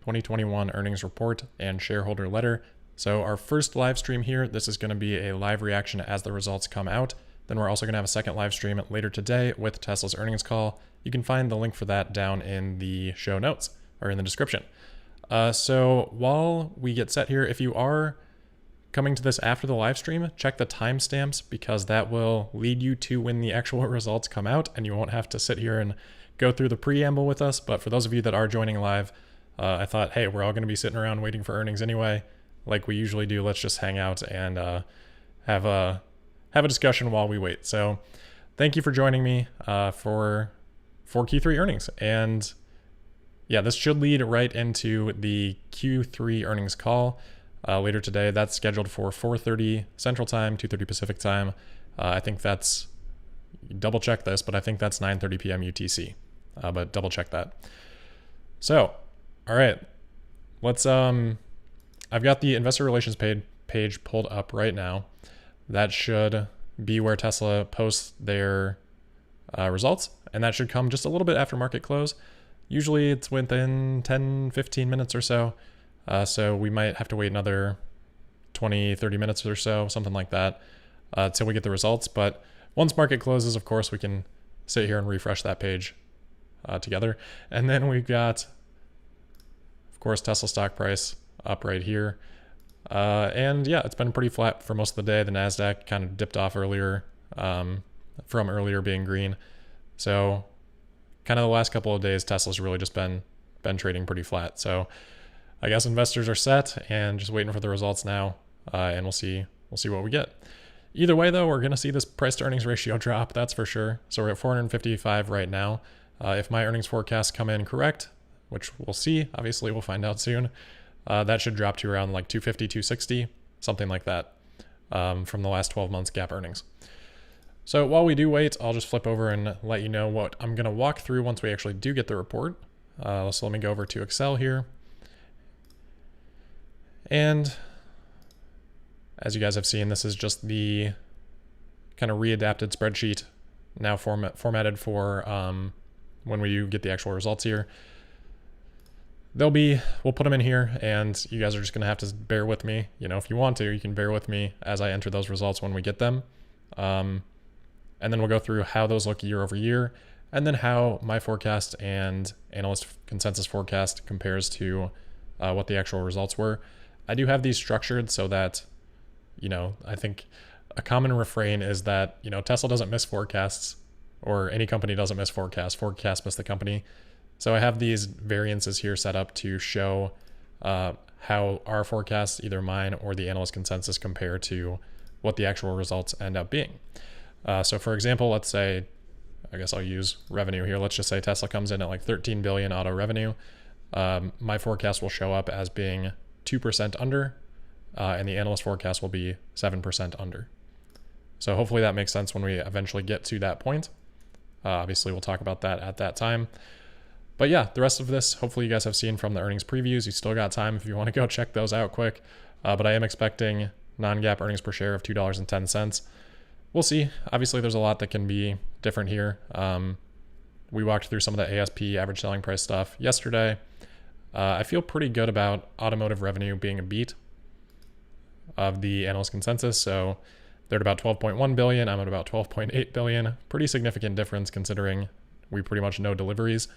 2021 earnings report and shareholder letter. So our first live stream here, this is going to be a live reaction as the results come out. Then we're also going to have a second live stream later today with Tesla's earnings call. You can find the link for that down in the show notes or in the description. So while we get set here, if you are coming to this after the live stream, check the timestamps because that will lead you to when the actual results come out and you won't have to sit here and go through the preamble with us. But for those of you that are joining live, I thought, hey, we're all going to be sitting around waiting for earnings anyway, like we usually do. Let's just hang out and have a discussion while we wait. So thank you for joining me for Q3 earnings. And yeah, this should lead right into the Q3 earnings call later today. That's scheduled for 4:30 Central Time, 2:30 Pacific Time. I think that's, double check this, but I think that's 9:30 p.m. UTC. But double check that. So, all right, let's. I've got the investor relations page pulled up right now. That should be where Tesla posts their results, and that should come just a little bit after market close. Usually it's within 10-15 minutes or so. So we might have to wait another 20-30 minutes or so, something like that, till we get the results. But once market closes, of course, we can sit here and refresh that page together. And then we've got, of course, Tesla stock price up right here. And yeah, it's been pretty flat for most of the day. The NASDAQ kind of dipped off earlier from earlier being green. So kind of the last couple of days, Tesla's really just been trading pretty flat. So I guess investors are set and just waiting for the results now, and we'll see what we get. Either way, though, we're going to see this price to earnings ratio drop, that's for sure. So we're at 455 right now. If my earnings forecasts come in correct, which we'll see, obviously we'll find out soon, that should drop to around like 250, 260, something like that, from the last 12 months gap earnings. So while we do wait, I'll just flip over and let you know what I'm going to walk through once we actually do get the report. So let me go over to Excel here. And as you guys have seen, this is just the kind of readapted spreadsheet now formatted for when we get the actual results here. We'll put them in here, and you guys are just going to have to bear with me. You know, if you want to, you can bear with me as I enter those results when we get them. And then we'll go through how those look year over year, and then how my forecast and analyst consensus forecast compares to what the actual results were. I do have these structured so that, you know, I think a common refrain is that, you know, Tesla doesn't miss forecasts, or any company doesn't miss forecasts. Forecasts miss the company. So I have these variances here set up to show how our forecasts, either mine or the analyst consensus, compare to what the actual results end up being. So for example, let's say, I guess I'll use revenue here. Let's just say Tesla comes in at like 13 billion auto revenue. My forecast will show up as being 2% under, and the analyst forecast will be 7% under. So hopefully that makes sense when we eventually get to that point. Obviously, we'll talk about that at that time. But yeah, the rest of this, hopefully you guys have seen from the earnings previews. You still got time if you want to go check those out quick. But I am expecting non-GAAP earnings per share of $2.10. We'll see. Obviously, there's a lot that can be different here. We walked through some of the ASP, average selling price stuff yesterday. I feel pretty good about automotive revenue being a beat of the analyst consensus. So they're at about 12.1 billion. I'm at about 12.8 billion. Pretty significant difference considering we pretty much know deliveries.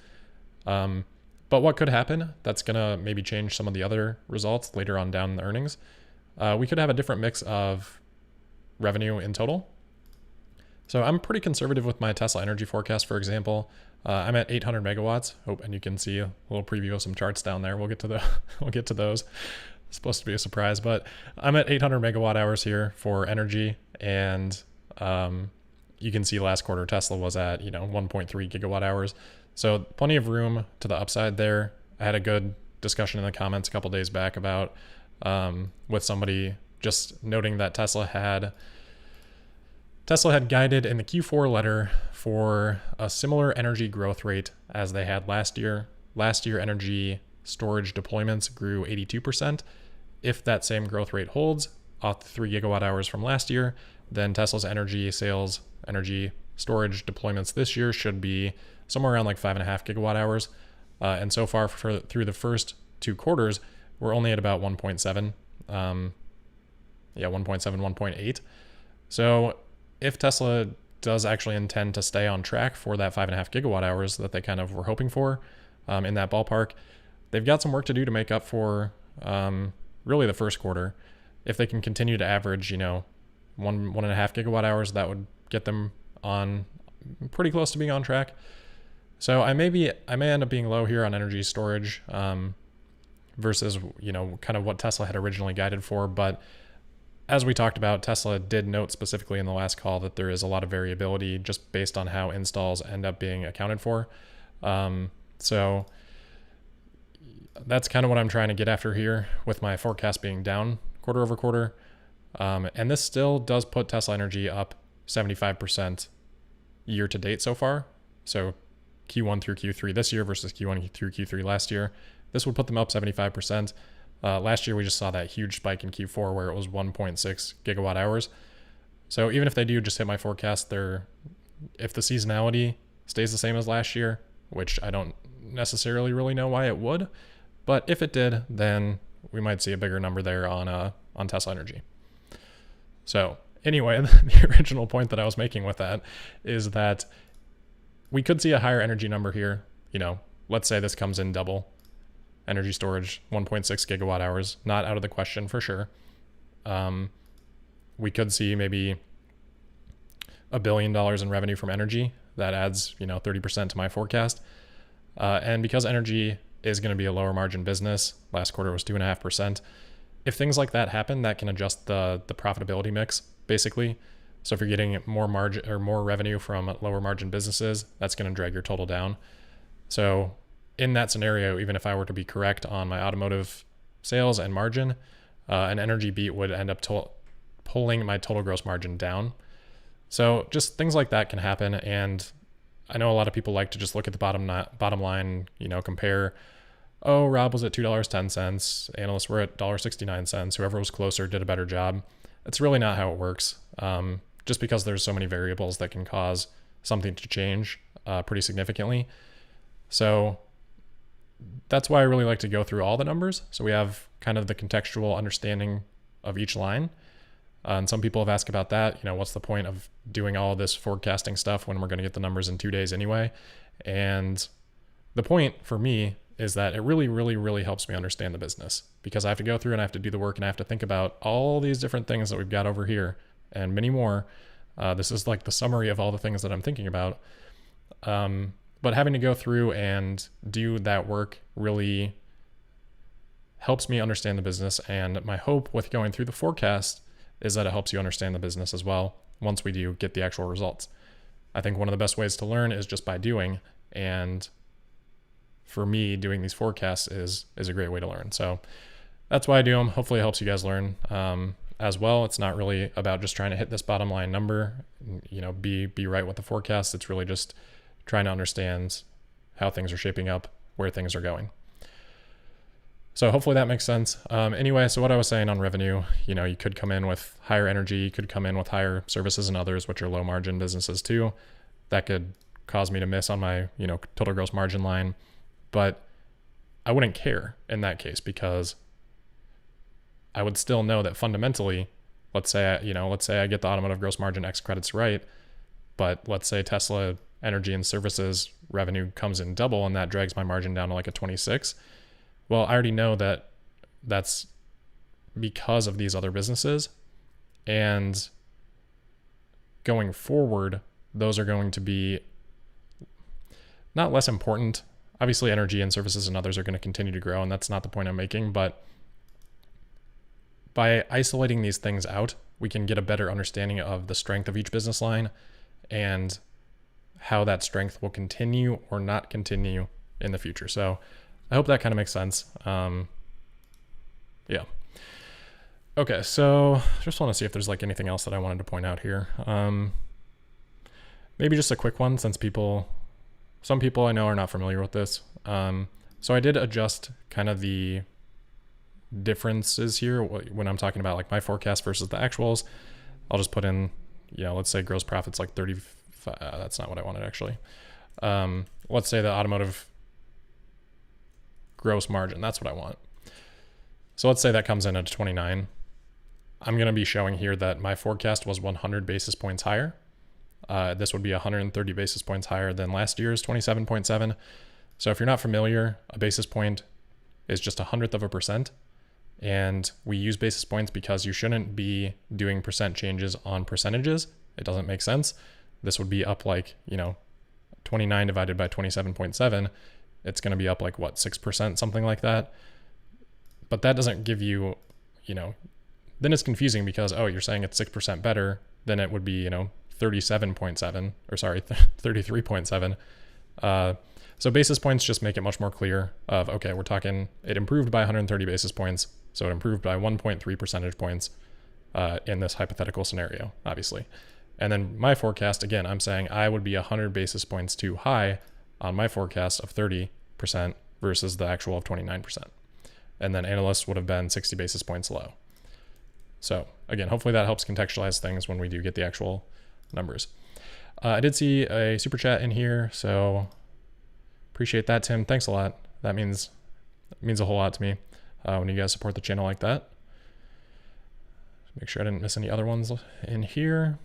But what could happen that's going to maybe change some of the other results later on down in the earnings? We could have a different mix of revenue in total. So I'm pretty conservative with my Tesla energy forecast, for example. I'm at 800 megawatts. And you can see a little preview of some charts down there. We'll get to those. It's supposed to be a surprise, but I'm at 800 megawatt hours here for energy, and you can see last quarter Tesla was at 1.3 gigawatt hours. So plenty of room to the upside there. I had a good discussion in the comments a couple days back about with somebody just noting that Tesla had guided in the Q4 letter for a similar energy growth rate as they had last year. Last year, energy storage deployments grew 82%. If that same growth rate holds off the 3 gigawatt hours from last year, then Tesla's energy sales, energy storage deployments this year should be somewhere around like 5.5 gigawatt hours. And so far through the first 2 quarters, we're only at about 1.7. 1.7, 1.8. So if Tesla does actually intend to stay on track for that 5.5 gigawatt hours that they kind of were hoping for in that ballpark, they've got some work to do to make up for really the first quarter. If they can continue to average, 1.5 gigawatt hours, that would get them on pretty close to being on track. So I may end up being low here on energy storage versus, kind of what Tesla had originally guided for. But as we talked about, Tesla did note specifically in the last call that there is a lot of variability just based on how installs end up being accounted for. So that's kind of what I'm trying to get after here with my forecast being down quarter over quarter. And this still does put Tesla Energy up 75% year to date so far. So Q1 through Q3 this year versus Q1 through Q3 last year. This would put them up 75%. Last year, we just saw that huge spike in Q4 where it was 1.6 gigawatt hours. So even if they do just hit my forecast, if the seasonality stays the same as last year, which I don't necessarily really know why it would, but if it did, then we might see a bigger number there on Tesla Energy. So anyway, the original point that I was making with that is that we could see a higher energy number here. Let's say this comes in double. Energy storage, 1.6 gigawatt hours, not out of the question for sure. We could see maybe $1 billion in revenue from energy. That adds, 30% to my forecast. And because energy is going to be a lower margin business, last quarter was 2.5%. If things like that happen, that can adjust the profitability mix, basically. So if you're getting more margin or more revenue from lower margin businesses, that's going to drag your total down. So in that scenario, even if I were to be correct on my automotive sales and margin, an energy beat would end up pulling my total gross margin down. So just things like that can happen. And I know a lot of people like to just look at the bottom line, compare, oh, Rob was at $2.10. Analysts were at $1.69. Whoever was closer did a better job. It's really not how it works. Just because there's so many variables that can cause something to change pretty significantly. So that's why I really like to go through all the numbers. So we have kind of the contextual understanding of each line. And some people have asked about that. What's the point of doing all of this forecasting stuff when we're going to get the numbers in 2 days anyway? And the point for me is that it really, really, really helps me understand the business, because I have to go through and I have to do the work and I have to think about all these different things that we've got over here and many more. This is like the summary of all the things that I'm thinking about. But having to go through and do that work really helps me understand the business. And my hope with going through the forecast is that it helps you understand the business as well once we do get the actual results. I think one of the best ways to learn is just by doing. And for me, doing these forecasts is a great way to learn. So that's why I do them. Hopefully it helps you guys learn as well. It's not really about just trying to hit this bottom line number, be right with the forecast. It's really just trying to understand how things are shaping up, where things are going. So hopefully that makes sense. Anyway, so what I was saying on revenue, you could come in with higher energy, you could come in with higher services and others, which are low margin businesses too. That could cause me to miss on my, total gross margin line. But I wouldn't care in that case, because I would still know that fundamentally, let's say I get the automotive gross margin X credits right, but let's say Tesla energy and services revenue comes in double and that drags my margin down to like a 26. Well, I already know that that's because of these other businesses, and going forward, those are going to be not less important. Obviously, energy and services and others are going to continue to grow, and that's not the point I'm making, but by isolating these things out, we can get a better understanding of the strength of each business line and how that strength will continue or not continue in the future. So I hope that kind of makes sense. Yeah. Okay, so just want to see if there's like anything else that I wanted to point out here. Maybe just a quick one, since some people I know are not familiar with this. So I did adjust kind of the differences here when I'm talking about like my forecast versus the actuals. I'll just put in, let's say gross profits like 35. That's not what I wanted actually. Let's say the automotive gross margin. That's what I want. So let's say that comes in at 29. I'm going to be showing here that my forecast was 100 basis points higher. This would be 130 basis points higher than last year's 27.7. So if you're not familiar, a basis point is just 100th of a percent. And we use basis points because you shouldn't be doing percent changes on percentages. It doesn't make sense. This would be up like, 29 divided by 27.7. It's going to be up like what, 6%, something like that. But that doesn't give you, then it's confusing because, you're saying it's 6% better, then it would be, 37.7 or sorry, 33.7. So basis points just make it much more clear of, okay, we're talking, it improved by 130 basis points. So it improved by 1.3 percentage points in this hypothetical scenario, obviously. And then my forecast, again, I'm saying I would be 100 basis points too high on my forecast of 30% versus the actual of 29%. And then analysts would have been 60 basis points low. So again, hopefully that helps contextualize things when we do get the actual numbers. I did see a super chat in here, so appreciate that, Tim. Thanks a lot. That means a whole lot to me when you guys support the channel like that. Make sure I didn't miss any other ones in here.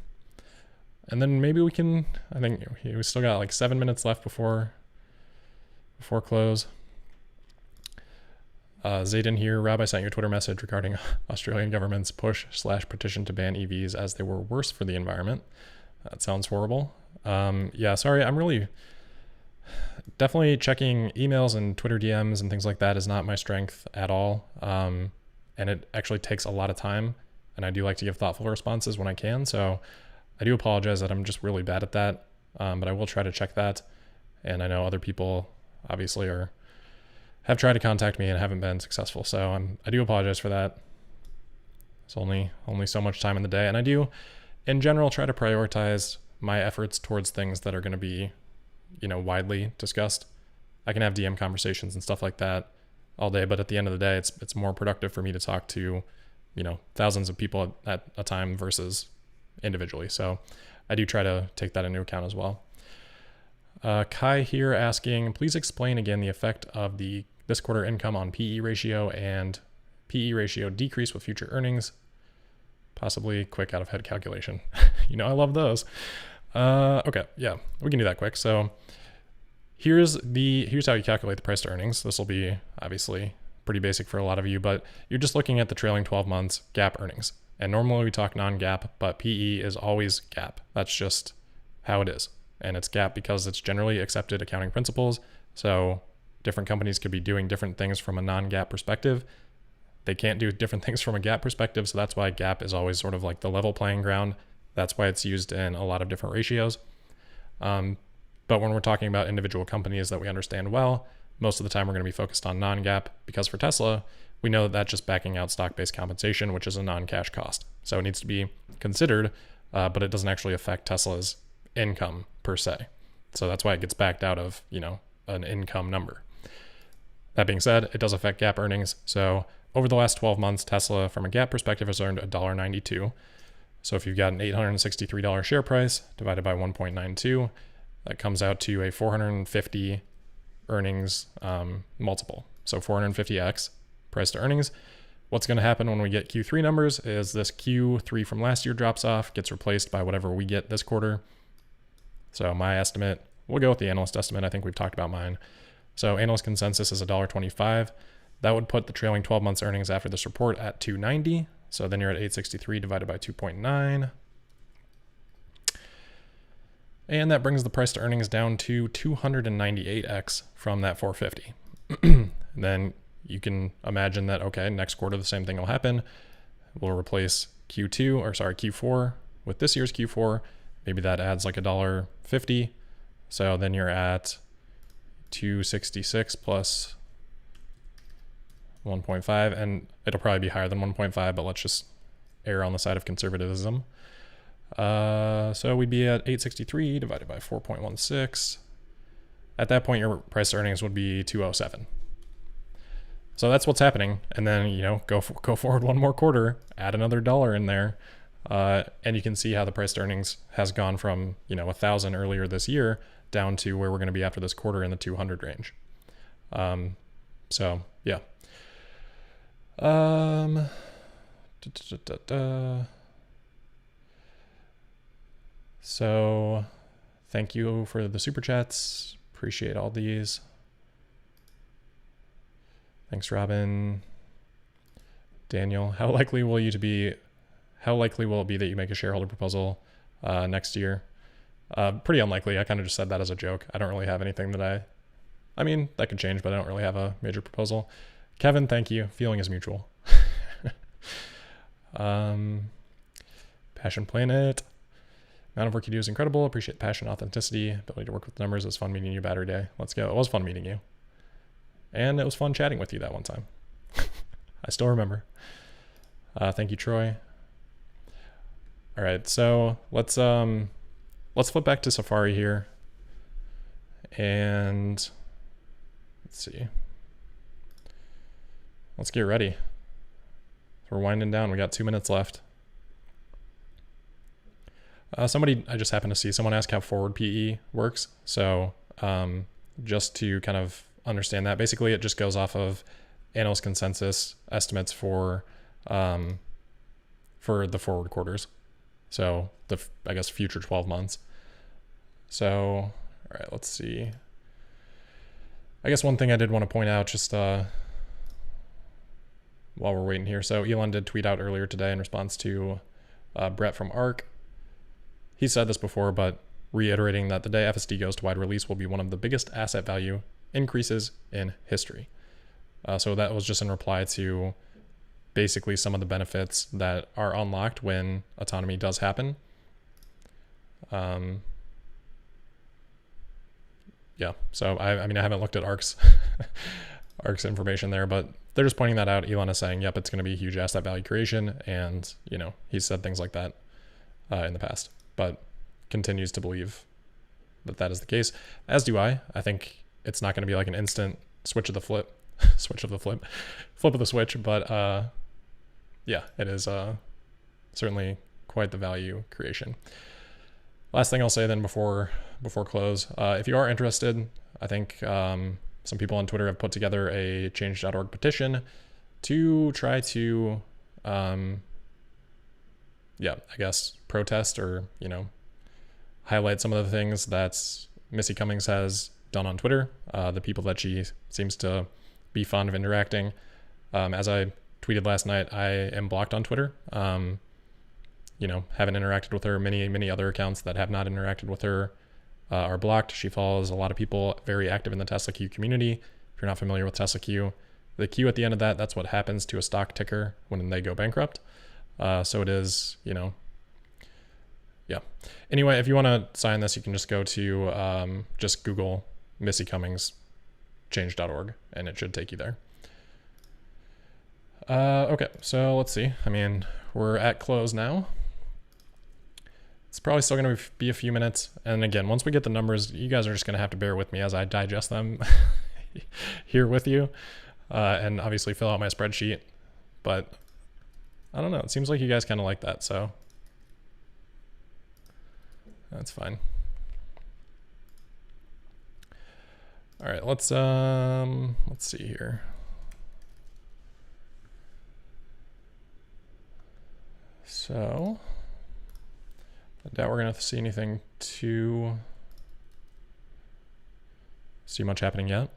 And then maybe we can, I think we still got like 7 minutes left before close. Zayden here, Rob, I sent you a Twitter message regarding Australian government's push/petition to ban EVs as they were worse for the environment. That sounds horrible. Yeah, sorry, I'm really definitely checking emails and Twitter DMs and things like that is not my strength at all. And it actually takes a lot of time, and I do like to give thoughtful responses when I can. So I do apologize that I'm just really bad at that, but I will try to check that. And I know other people obviously have tried to contact me and haven't been successful. So I do apologize for that. It's only so much time in the day. And I do, in general, try to prioritize my efforts towards things that are going to be, widely discussed. I can have DM conversations and stuff like that all day, but at the end of the day, it's more productive for me to talk to, thousands of people at a time versus individually. So I do try to take that into account as well. Kai here asking, please explain again the effect of this quarter income on PE ratio and PE ratio decrease with future earnings. Possibly quick out of head calculation. I love those. Okay, yeah, we can do that quick. So here's how you calculate the price to earnings. This will be obviously pretty basic for a lot of you, but you're just looking at the trailing 12 months GAAP earnings. And normally we talk non-GAAP, but PE is always GAAP. That's just how it is. And it's GAAP because it's generally accepted accounting principles. So different companies could be doing different things from a non-GAAP perspective. They can't do different things from a GAAP perspective. So that's why GAAP is always sort of like the level playing ground. That's why it's used in a lot of different ratios. But when we're talking about individual companies that we understand well, most of the time we're going to be focused on non-GAAP because for Tesla, we know that that's just backing out stock-based compensation, which is a non-cash cost. So it needs to be considered, but it doesn't actually affect Tesla's income per se. So that's why it gets backed out of, an income number. That being said, it does affect GAAP earnings. So over the last 12 months, Tesla, from a GAAP perspective, has earned $1.92. So if you've got an $863 share price divided by 1.92, that comes out to a 450 earnings multiple. So 450x price to earnings. What's going to happen when we get Q3 numbers is this Q3 from last year drops off, gets replaced by whatever we get this quarter. So my estimate, we'll go with the analyst estimate. I think we've talked about mine. So analyst consensus is $1.25. That would put the trailing 12 months earnings after this report at $2.90. So then you're at 863 divided by 2.9. And that brings the price to earnings down to 298x from that 450. Then you can imagine that, okay, next quarter the same thing will happen. We'll replace Q4 with this year's Q4. Maybe that adds like $1.50. So then you're at 266 plus 1.5, and it'll probably be higher than 1.5, but let's just err on the side of conservatism. So we'd be at 863 divided by 4.16. At that point, your price to earnings would be 207. So that's what's happening. And then, go forward one more quarter, add another $1 in there. And you can see how the price to earnings has gone from, 1,000 earlier this year down to where we're going to be after this quarter in the 200 range. So yeah. Um, So thank you for the super chats. Appreciate all these. Thanks, Robin. Daniel, how likely will it be that you make a shareholder proposal next year? Pretty unlikely. I kind of just said that as a joke. I don't really have anything that I mean, that could change, but I don't really have a major proposal. Kevin, thank you. Feeling is mutual. Passion Planet. Amount of work you do is incredible. Appreciate passion, authenticity, ability to work with numbers. It was fun meeting you, Battery Day. Let's go. It was fun meeting you. And it was fun chatting with you that one time. I still remember. Thank you, Troy. All right, so let's flip back to Safari here. And let's see. Let's get ready. So we're winding down. We got 2 minutes left. Somebody, I just happened to see someone ask how forward PE works. So just to kind of understand that, basically it just goes off of analyst consensus estimates for the forward quarters. So I guess future 12 months. So, all right, let's see. I guess one thing I did want to point out just while we're waiting here. So Elon did tweet out earlier today in response to Brett from ARK. He said this before, but reiterating that the day FSD goes to wide release will be one of the biggest asset value increases in history. So that was just in reply to basically some of the benefits that are unlocked when autonomy does happen. Yeah, so I mean, I haven't looked at ARK's information there, but they're just pointing that out. Elon is saying, yep, it's going to be a huge asset value creation. And, you know, he's said things like that in the past, but continues to believe that that is the case, as do I. I think it's not going to be like an instant flip of the switch, but yeah, it is certainly quite the value creation. Last thing I'll say then before close, if you are interested, I think some people on Twitter have put together a change.org petition to try to yeah, I guess protest or, you know, highlight some of the things that Missy Cummings has done on Twitter, the people that she seems to be fond of interacting. As I tweeted last night, I am blocked on Twitter. You know, haven't interacted with her. Many other accounts that have not interacted with her are blocked. She follows a lot of people very active in the Tesla Q community. If you're not familiar with Tesla Q, the Q at the end of that's what happens to a stock ticker when they go bankrupt. So it is, you know, yeah. Anyway, if you want to sign this, you can just go to just Google Missy Cummings change.org and it should take you there. Okay, so let's see. I mean, we're at close now. It's probably still going to be a few minutes. And again, once we get the numbers, you guys are just going to have to bear with me as I digest them here with you and obviously fill out my spreadsheet. But I don't know. It seems like you guys kind of like that, so that's fine. All right, let's see here. So I doubt we're gonna see anything too much happening yet.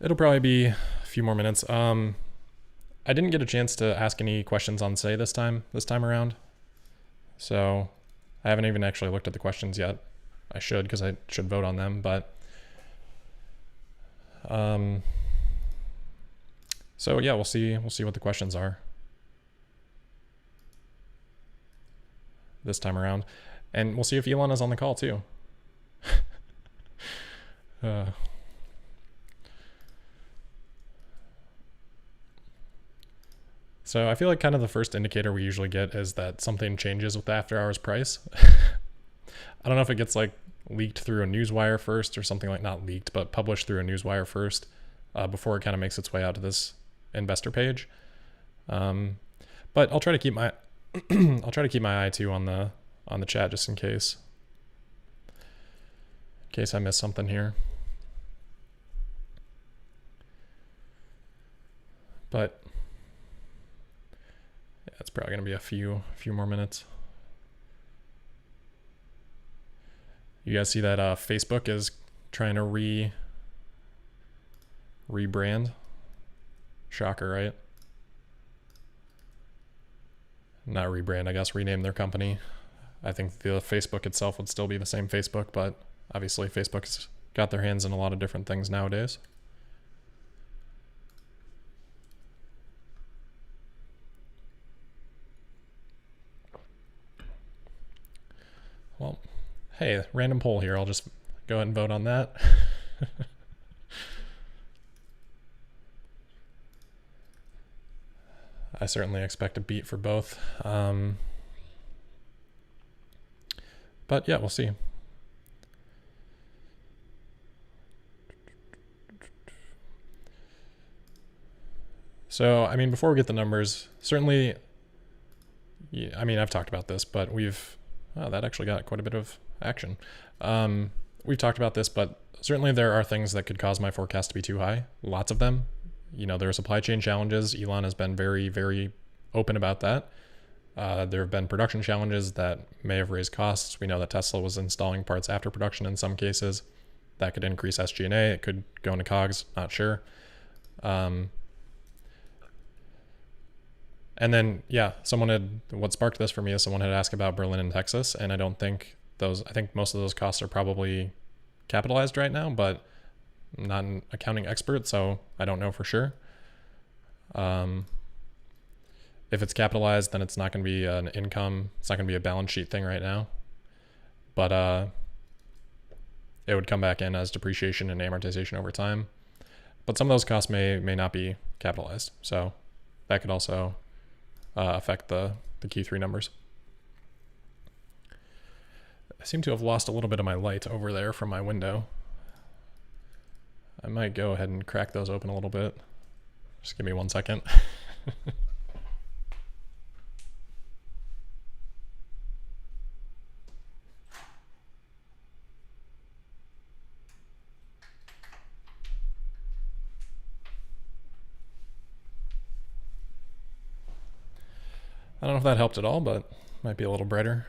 It'll probably be a few more minutes. I didn't get a chance to ask any questions on Say this time around. So I haven't even actually looked at the questions yet. I should, because I should vote on them, but so yeah, we'll see what the questions are this time around. And we'll see if Elon is on the call too. So I feel like kind of the first indicator we usually get is that something changes with the after hours price. I don't know if it gets like leaked through a newswire first or something, like not leaked, but published through a newswire first before it kind of makes its way out to this investor page. But I'll try to keep my eye too on the chat just in case. case I missed something here. But yeah, it's probably going to be a few more minutes. You guys see that Facebook is trying to rebrand? Shocker, right? Not rebrand, I guess, rename their company. I think the Facebook itself would still be the same Facebook, but obviously Facebook's got their hands in a lot of different things nowadays. Well, hey, random poll here. I'll just go ahead and vote on that. I certainly expect a beat for both. But yeah, we'll see. So, I mean, before we get the numbers, certainly, yeah, I mean, I've talked about this, but that actually got quite a bit of action. We've talked about this, but certainly there are things that could cause my forecast to be too high. Lots of them. You know, there are supply chain challenges. Elon has been very, very open about that. There have been production challenges that may have raised costs. We know that Tesla was installing parts after production in some cases. That could increase SG&A. It could go into COGS, not sure. And then, yeah, what sparked this for me is someone had asked about Berlin and Texas, and I think most of those costs are probably capitalized right now, but I'm not an accounting expert, so I don't know for sure. If it's capitalized, then it's not going to be an income. It's not going to be a balance sheet thing right now. But it would come back in as depreciation and amortization over time. But some of those costs may not be capitalized. So that could also affect the Q3 numbers. I seem to have lost a little bit of my light over there from my window. I might go ahead and crack those open a little bit. Just give me 1 second. I don't know if that helped at all, but might be a little brighter.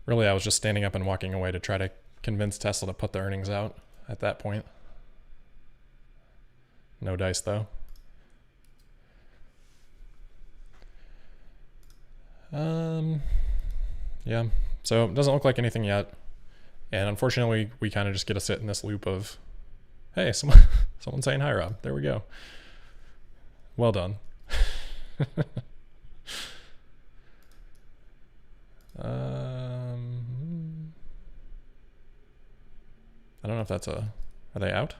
Really, I was just standing up and walking away to try to convince Tesla to put the earnings out at that point. No dice, though. Yeah, so it doesn't look like anything yet. And unfortunately, we kind of just get to sit in this loop of, hey, someone's saying hi, Rob. There we go. Well done. I don't know if that's are they out?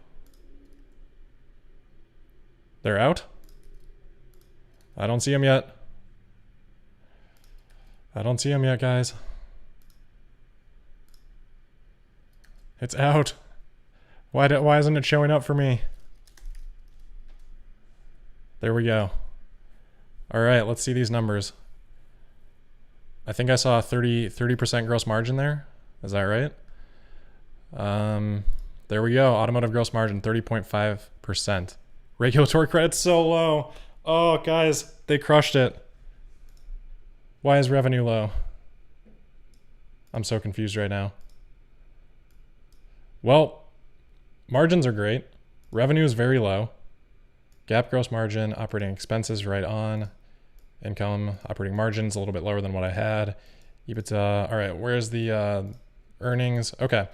They're out? I don't see them yet. I don't see them yet, guys. It's out. Why isn't it showing up for me? There we go. All right, let's see these numbers. I think I saw a 30% gross margin there. Is that right? There we go. Automotive gross margin, 30.5%. Regulatory credits so low. Oh, guys, they crushed it. Why is revenue low? I'm so confused right now. Well, margins are great. Revenue is very low. GAAP gross margin, operating expenses right on. Income, operating margins a little bit lower than what I had. EBITDA, all right, where's the earnings? Okay,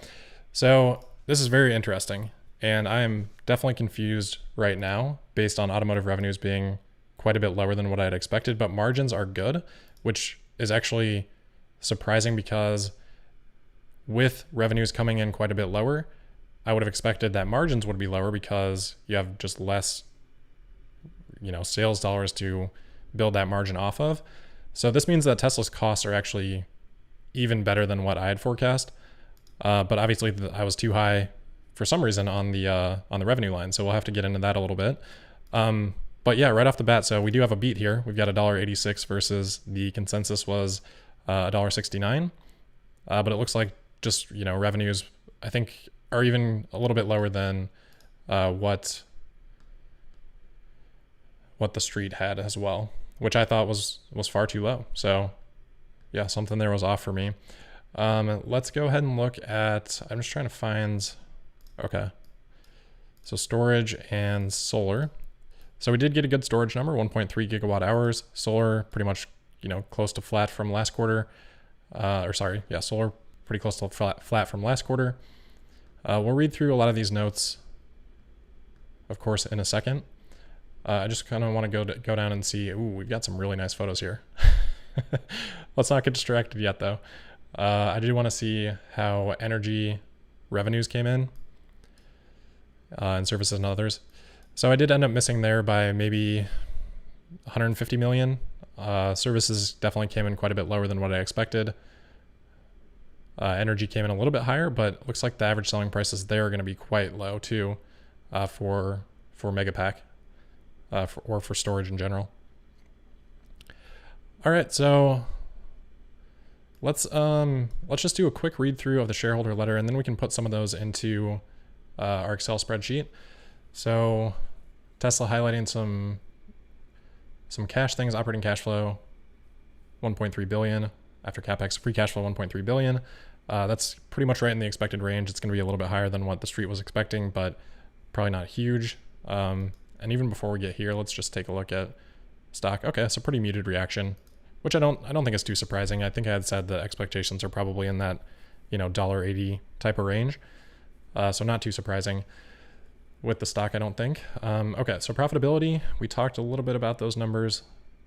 so this is very interesting. And I am definitely confused right now based on automotive revenues being quite a bit lower than what I had expected, but margins are good, which is actually surprising because with revenues coming in quite a bit lower, I would have expected that margins would be lower because you have just less, sales dollars to build that margin off of. So this means that Tesla's costs are actually even better than what I had forecast. But obviously I was too high for some reason on the revenue line. So we'll have to get into that a little bit. But yeah, right off the bat, so we do have a beat here. We've got $1.86 versus the consensus was $1.69. But it looks like just, revenues, I think, are even a little bit lower than what the street had as well, which I thought was far too low. So yeah, something there was off for me. Let's go ahead and look at, I'm just trying to find, okay. So storage and solar. So we did get a good storage number, 1.3 gigawatt hours. Solar pretty much, close to flat from last quarter. Solar pretty close to flat from last quarter. We'll read through a lot of these notes, of course, in a second. I just kind of want to go down and see, ooh, we've got some really nice photos here. Let's not get distracted yet, though. I do want to see how energy revenues came in, and services and others. So I did end up missing there by maybe 150 million. Services definitely came in quite a bit lower than what I expected. Energy came in a little bit higher, but it looks like the average selling prices there are going to be quite low too, for Megapack, or for storage in general. All right, so let's just do a quick read through of the shareholder letter, and then we can put some of those into our Excel spreadsheet. So Tesla highlighting some cash things, operating cash flow, 1.3 billion after CapEx, free cash flow 1.3 billion. That's pretty much right in the expected range. It's going to be a little bit higher than what the street was expecting, but probably not huge. And even before we get here, let's just take a look at stock. Okay, so pretty muted reaction, which I don't think is too surprising. I think I had said the expectations are probably in that, $1.80 type of range. So not too surprising with the stock, I don't think. Okay, so profitability, we talked a little bit about those numbers.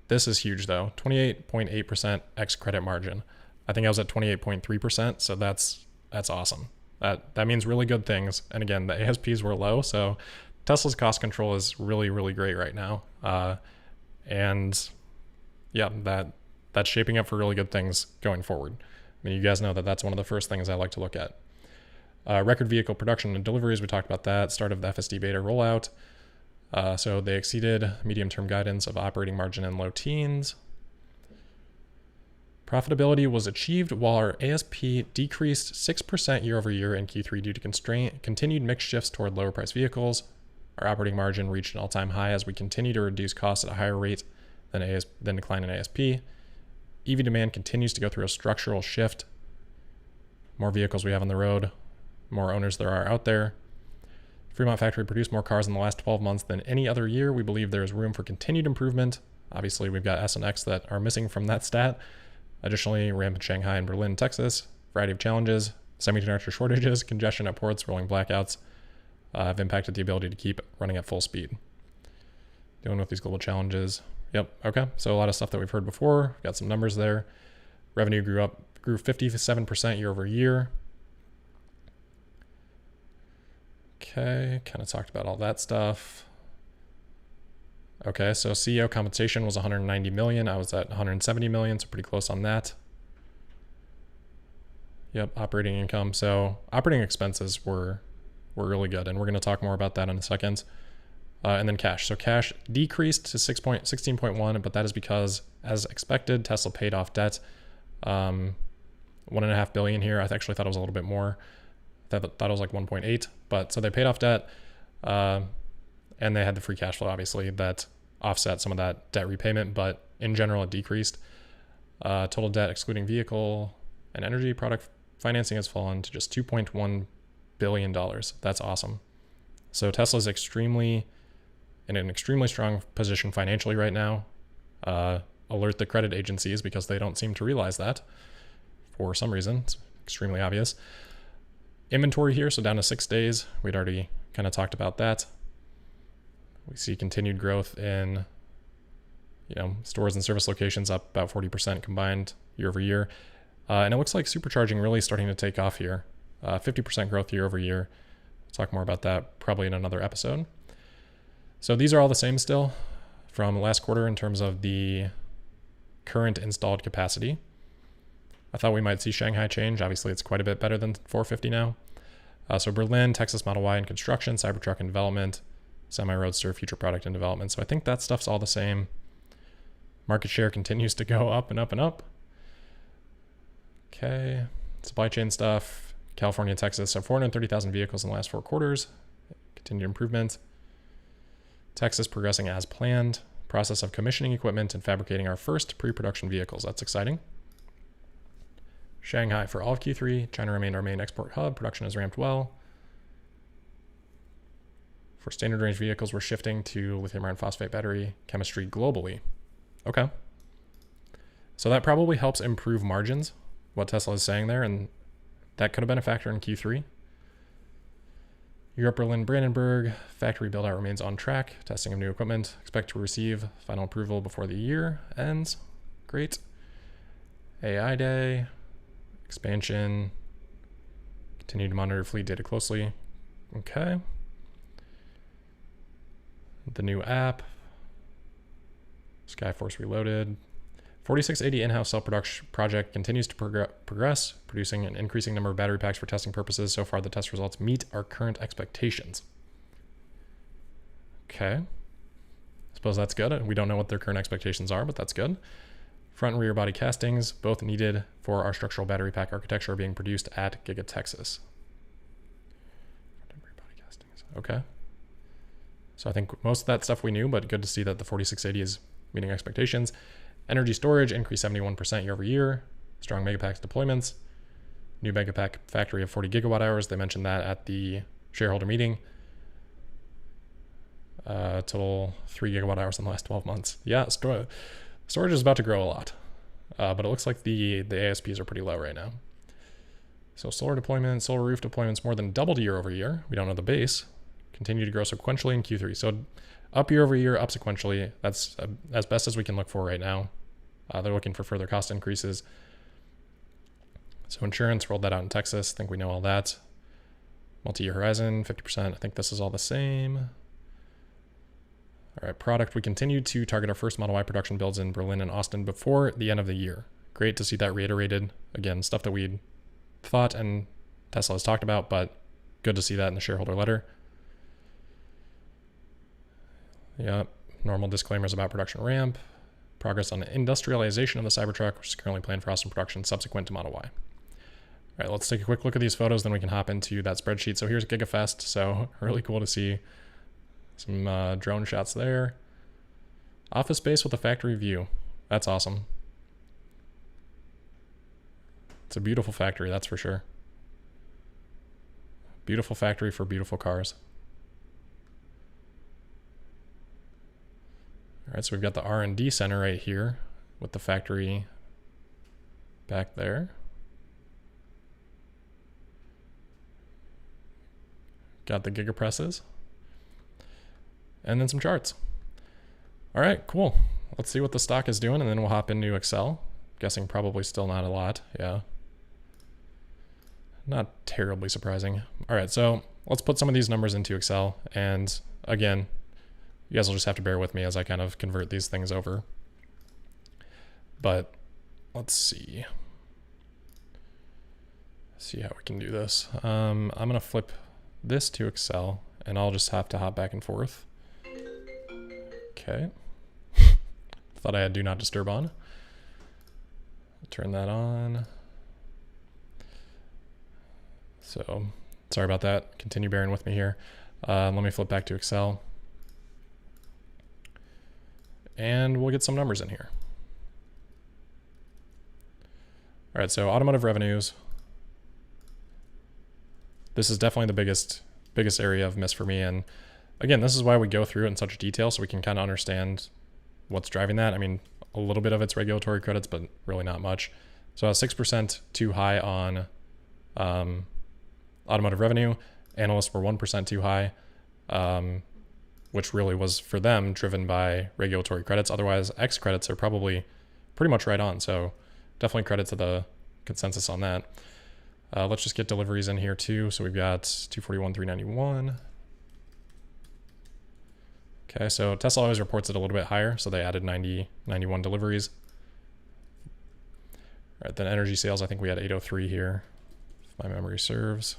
This is huge though, 28.8% ex credit margin. I think I was at 28.3%, so that's awesome. That means really good things. And again, the ASPs were low, so Tesla's cost control is really, really great right now. And yeah, that's shaping up for really good things going forward. I mean, you guys know that that's one of the first things I like to look at. Record vehicle production and deliveries, we talked about that. Start of the FSD beta rollout. So they exceeded medium-term guidance of operating margin in low teens. Profitability was achieved while our ASP decreased 6% year over year in Q3 due to continued mix shifts toward lower price vehicles. Our operating margin reached an all-time high as we continue to reduce costs at a higher rate than decline in ASP. EV demand continues to go through a structural shift. More vehicles we have on the road, more owners there are out there. Fremont factory produced more cars in the last 12 months than any other year. We believe there is room for continued improvement. Obviously, we've got S and X that are missing from that stat. Additionally, ramp in Shanghai and Berlin, Texas, variety of challenges, semiconductor shortages, congestion at ports, rolling blackouts have impacted the ability to keep running at full speed. Dealing with these global challenges. Yep, okay. So a lot of stuff that we've heard before. We've got some numbers there. Revenue grew 57% year over year. Okay, kind of talked about all that stuff. Okay, so CEO compensation was 190 million. I was at 170 million, so pretty close on that. Yep, operating income. So operating expenses were really good, and we're going to talk more about that in a second. And then cash. So cash decreased to 16.1, but that is because, as expected, Tesla paid off debt. 1.5 billion here. I actually thought it was a little bit more. I thought it was like 1.8, but so they paid off debt, and they had the free cash flow, obviously, that offset some of that debt repayment, but in general, it decreased. Total debt, excluding vehicle and energy product financing, has fallen to just $2.1 billion. That's awesome. So Tesla's in an extremely strong position financially right now. Alert the credit agencies because they don't seem to realize that for some reason. It's extremely obvious. Inventory here, so down to 6 days. We'd already kind of talked about that. We see continued growth in, stores and service locations up about 40% combined year over year. And it looks like supercharging really starting to take off here. 50% growth year over year. We'll talk more about that probably in another episode. So these are all the same still from last quarter in terms of the current installed capacity. I thought we might see Shanghai change. Obviously, it's quite a bit better than 450 now. So Berlin, Texas Model Y in construction, Cybertruck in development, Semi-Roadster, future product in development. So I think that stuff's all the same. Market share continues to go up and up and up. Okay, supply chain stuff. California and Texas, so 430,000 vehicles in the last 4 quarters. Continued improvement. Texas progressing as planned. Process of commissioning equipment and fabricating our first pre-production vehicles. That's exciting. Shanghai for all of Q3. China remained our main export hub. Production has ramped well. For standard range vehicles, we're shifting to lithium iron phosphate battery chemistry globally. Okay. So that probably helps improve margins, what Tesla is saying there, and that could have been a factor in Q3. Europe, Berlin, Brandenburg, factory build-out remains on track. Testing of new equipment. Expect to receive final approval before the year ends. Great. AI Day. Expansion. Continue to monitor fleet data closely. Okay. The new app. Skyforce Reloaded. 4680 in-house cell production project continues to progress, producing an increasing number of battery packs for testing purposes. So far, the test results meet our current expectations. Okay. I suppose that's good. We don't know what their current expectations are, but that's good. Front and rear body castings, both needed for our structural battery pack architecture, are being produced at Giga Texas. Front and rear body castings. Okay. So I think most of that stuff we knew, but good to see that the 4680 is meeting expectations. Energy storage increased 71% year over year. Strong megapacks deployments. New megapack factory of 40 gigawatt hours. They mentioned that at the shareholder meeting. Total 3 gigawatt hours in the last 12 months. Yeah, storage is about to grow a lot. But it looks like the ASPs are pretty low right now. So solar deployments, solar roof deployments more than doubled year over year. We don't know the base. Continue to grow sequentially in Q3. So up year over year, up sequentially. That's as best as we can look for right now. They're looking for further cost increases. So insurance, rolled that out in Texas. I think we know all that. Multi-year horizon, 50%. I think this is all the same. All right, product. We continue to target our first Model Y production builds in Berlin and Austin before the end of the year. Great to see that reiterated. Again, stuff that we thought and Tesla has talked about, but good to see that in the shareholder letter. Yeah, normal disclaimers about production ramp. Progress on the industrialization of the Cybertruck, which is currently planned for Austin production subsequent to Model Y. All right, let's take a quick look at these photos, then we can hop into that spreadsheet. So here's GigaFest. So really cool to see some drone shots there. Office space with a factory view. That's awesome. It's a beautiful factory, that's for sure. Beautiful factory for beautiful cars. All right, so we've got the R&D center right here with the factory back there. Got the gigapresses. And then some charts. All right, cool. Let's see what the stock is doing, and then we'll hop into Excel. Guessing probably still not a lot, yeah. Not terribly surprising. All right, so let's put some of these numbers into Excel. And again, you guys will just have to bear with me as I kind of convert these things over. But let's see. See how we can do this. I'm going to flip this to Excel, and I'll just have to hop back and forth. Okay. Thought I had do not disturb on. Turn that on. So sorry about that. Continue bearing with me here. Let me flip back to Excel. And we'll get some numbers in here. All right, so automotive revenues. This is definitely the biggest area of miss for me. And again, this is why we go through it in such detail, so we can kind of understand what's driving that. I mean, a little bit of it's regulatory credits, but really not much. So 6% too high on automotive revenue. Analysts were 1% too high, which really was for them driven by regulatory credits. Otherwise, X credits are probably pretty much right on. So definitely credit to the consensus on that. Let's just get deliveries in here too. So we've got 241,391. Okay, so Tesla always reports it a little bit higher. So they added 91 deliveries. All right, then energy sales, I think we had 803 here, if my memory serves.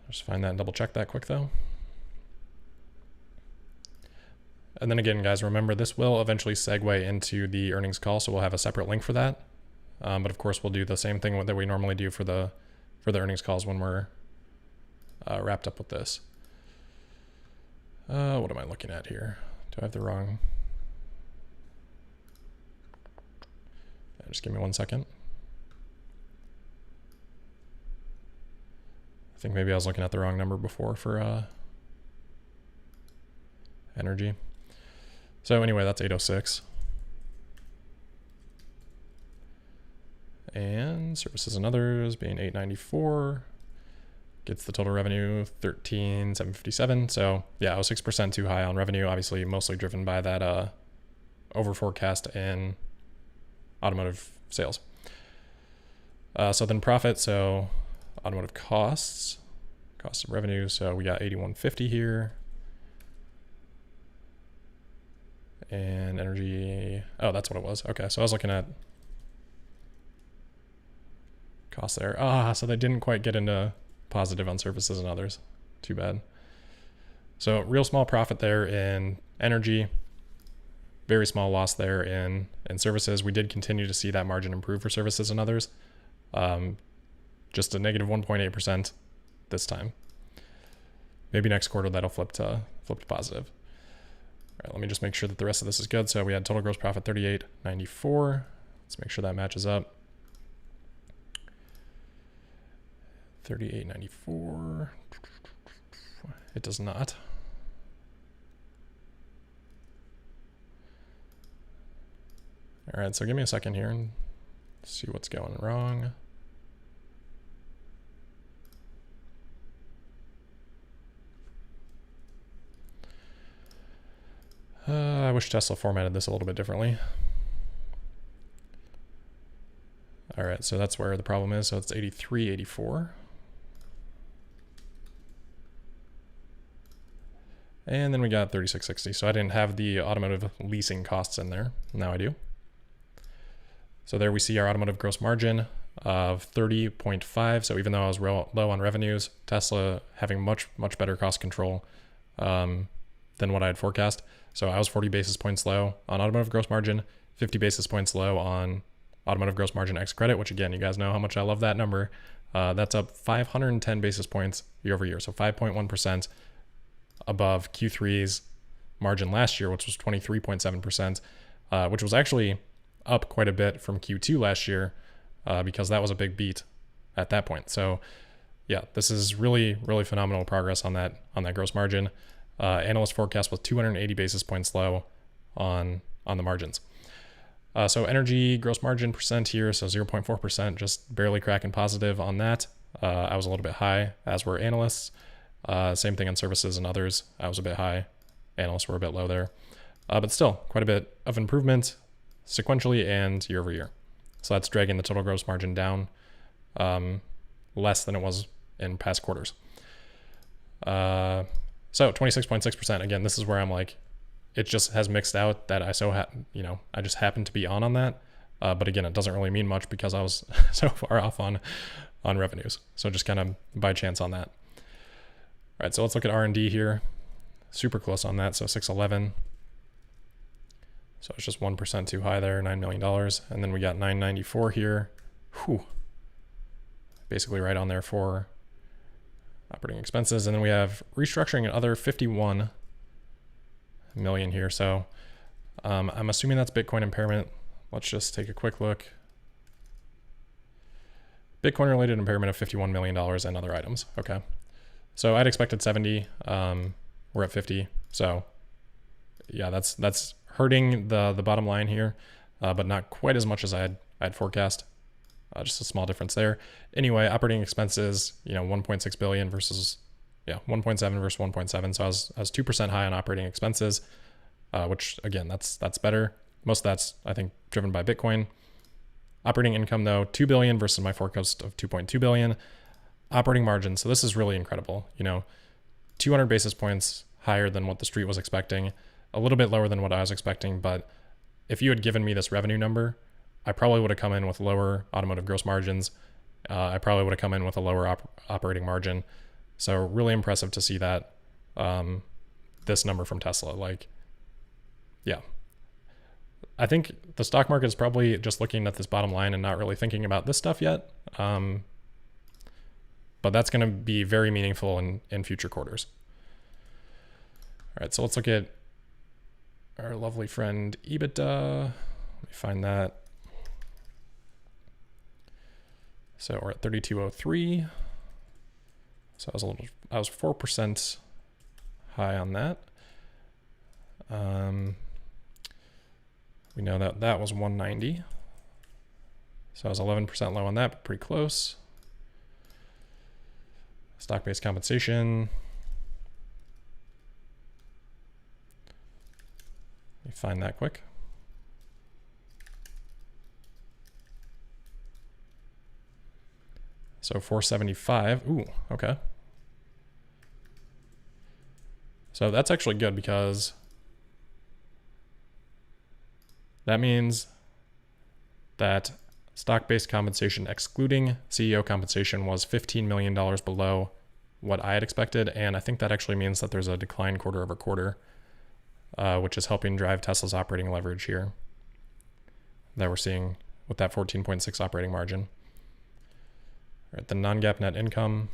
Just find that and double check that quick though. And then again, guys, remember this will eventually segue into the earnings call, so we'll have a separate link for that. But of course, we'll do the same thing that we normally do for the earnings calls when we're wrapped up with this. What am I looking at here? Do I have the wrong? Just give me 1 second. I think maybe I was looking at the wrong number before for energy. So anyway, that's 806. And services and others being 894 gets the total revenue 13,757. So yeah, I was 6% too high on revenue, obviously mostly driven by that over forecast in automotive sales. So then profit, so automotive costs of revenue. So we got 8150 here. And energy, oh, that's what it was. Okay, so I was looking at costs there. So they didn't quite get into positive on services and others. Too bad. So real small profit there in energy, very small loss there in services. We did continue to see that margin improve for services and others. Just a negative 1.8% this time. Maybe next quarter that'll flip to positive. All right, let me just make sure that the rest of this is good. So we had total gross profit 3894. Let's make sure that matches up. 3894. It does not. All right, so give me a second here and see what's going wrong. I wish Tesla formatted this a little bit differently. All right, so that's where the problem is. So it's 8384. And then we got 3660. So I didn't have the automotive leasing costs in there. Now I do. So there we see our automotive gross margin of 30.5. So even though I was low on revenues, Tesla having much better cost control than what I had forecast. So I was 40 basis points low on automotive gross margin, 50 basis points low on automotive gross margin X credit, which again, you guys know how much I love that number. That's up 510 basis points year over year. So 5.1% above Q3's margin last year, which was 23.7%, which was actually up quite a bit from Q2 last year because that was a big beat at that point. So yeah, this is really phenomenal progress on that gross margin. Analyst forecast was 280 basis points low on the margins. So energy gross margin percent here, so 0.4%, just barely cracking positive on that. I was a little bit high, as were analysts. Same thing on services and others. I was a bit high. Analysts were a bit low there. But still, quite a bit of improvement sequentially and year over year. So that's dragging the total gross margin down less than it was in past quarters. So 26.6%. Again, this is where I'm like, it just has mixed out that I I just happened to be on that. But again, it doesn't really mean much because I was so far off on revenues. So just kind of by chance on that. All right, so let's look at R&D here. Super close on that, so 611. So it's just 1% too high there, $9 million. And then we got 994 here. Whew. Basically right on there for operating expenses. And then we have restructuring and other 51 million here. So I'm assuming that's Bitcoin impairment. Let's just take a quick look. Bitcoin related impairment of $51 million and other items. Okay. So I'd expected 70. We're at 50. So yeah, that's hurting the bottom line here, but not quite as much as I'd forecast. Just a small difference there. Anyway, operating expenses, 1.6 billion versus 1.7 versus 1.7. So I was 2% high on operating expenses, which again, that's better. Most of that's, I think, driven by Bitcoin. Operating income though, 2 billion versus my forecast of 2.2 billion. Operating margin. So this is really incredible. 200 basis points higher than what the street was expecting, a little bit lower than what I was expecting. But if you had given me this revenue number, I probably would have come in with lower automotive gross margins. I probably would have come in with a lower operating margin. So really impressive to see that, this number from Tesla. Like, yeah, I think the stock market is probably just looking at this bottom line and not really thinking about this stuff yet. But that's going to be very meaningful in future quarters. All right, so let's look at our lovely friend EBITDA. Let me find that. So we're at 3203. So I was 4% high on that. We know that that was 190. So I was 11% low on that, but pretty close. Stock-based compensation. Let me find that quick. So 475. Ooh, okay. So that's actually good because that means that stock-based compensation excluding CEO compensation was $15 million below what I had expected. And I think that actually means that there's a decline quarter over quarter, which is helping drive Tesla's operating leverage here that we're seeing with that 14.6 operating margin. All right, the non-GAAP net income.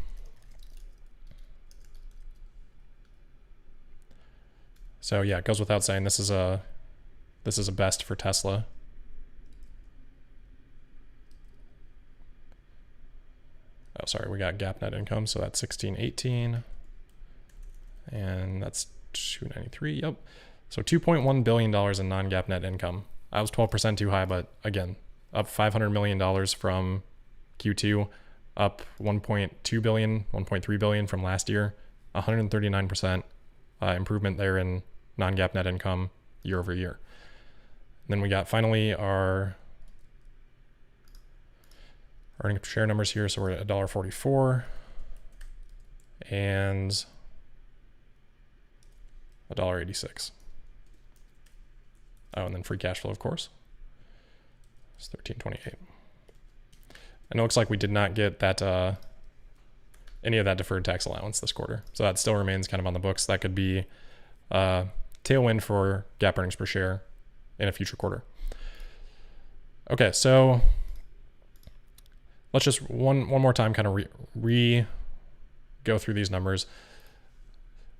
So yeah, it goes without saying this is a best for Tesla. Oh, sorry, we got GAAP net income, so that's 1618, and that's 293. Yep. So $2.1 billion in non-GAAP net income. I was 12% too high, but again, up $500 million from Q2, up 1.2 billion, 1.3 billion from last year, 139% improvement there in non-GAAP net income year over year. And then we got finally our earnings per share numbers here. So we're at $1.44 and $1.86. Oh, and then free cash flow, of course. It's 1328. And it looks like we did not get that any of that deferred tax allowance this quarter. So that still remains kind of on the books. That could be a tailwind for GAAP earnings per share in a future quarter. Okay, so let's just one more time kind of re go through these numbers.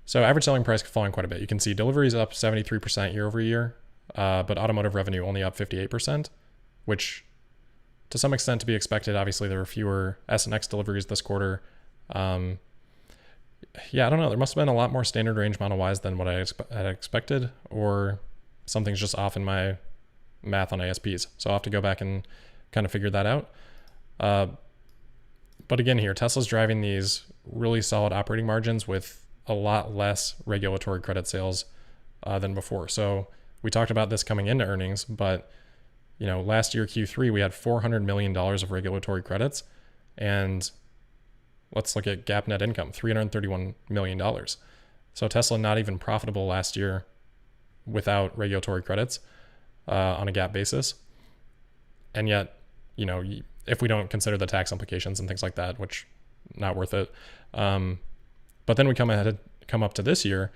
So average selling price falling quite a bit. You can see deliveries up 73% year over year, but automotive revenue only up 58%, which to some extent to be expected. Obviously, there were fewer S and X deliveries this quarter. Yeah, I don't know. There must have been a lot more standard range Model Ys than what I had expected, or something's just off in my math on ASPs. So I'll have to go back and kind of figure that out. But again here, Tesla's driving these really solid operating margins with a lot less regulatory credit sales than before. So we talked about this coming into earnings, but you know, last year Q3 we had $400 million of regulatory credits, and let's look at GAAP net income, $331 million. So Tesla not even profitable last year without regulatory credits on a GAAP basis. And yet, you know, if we don't consider the tax implications and things like that, which not worth it. But then we come up to this year,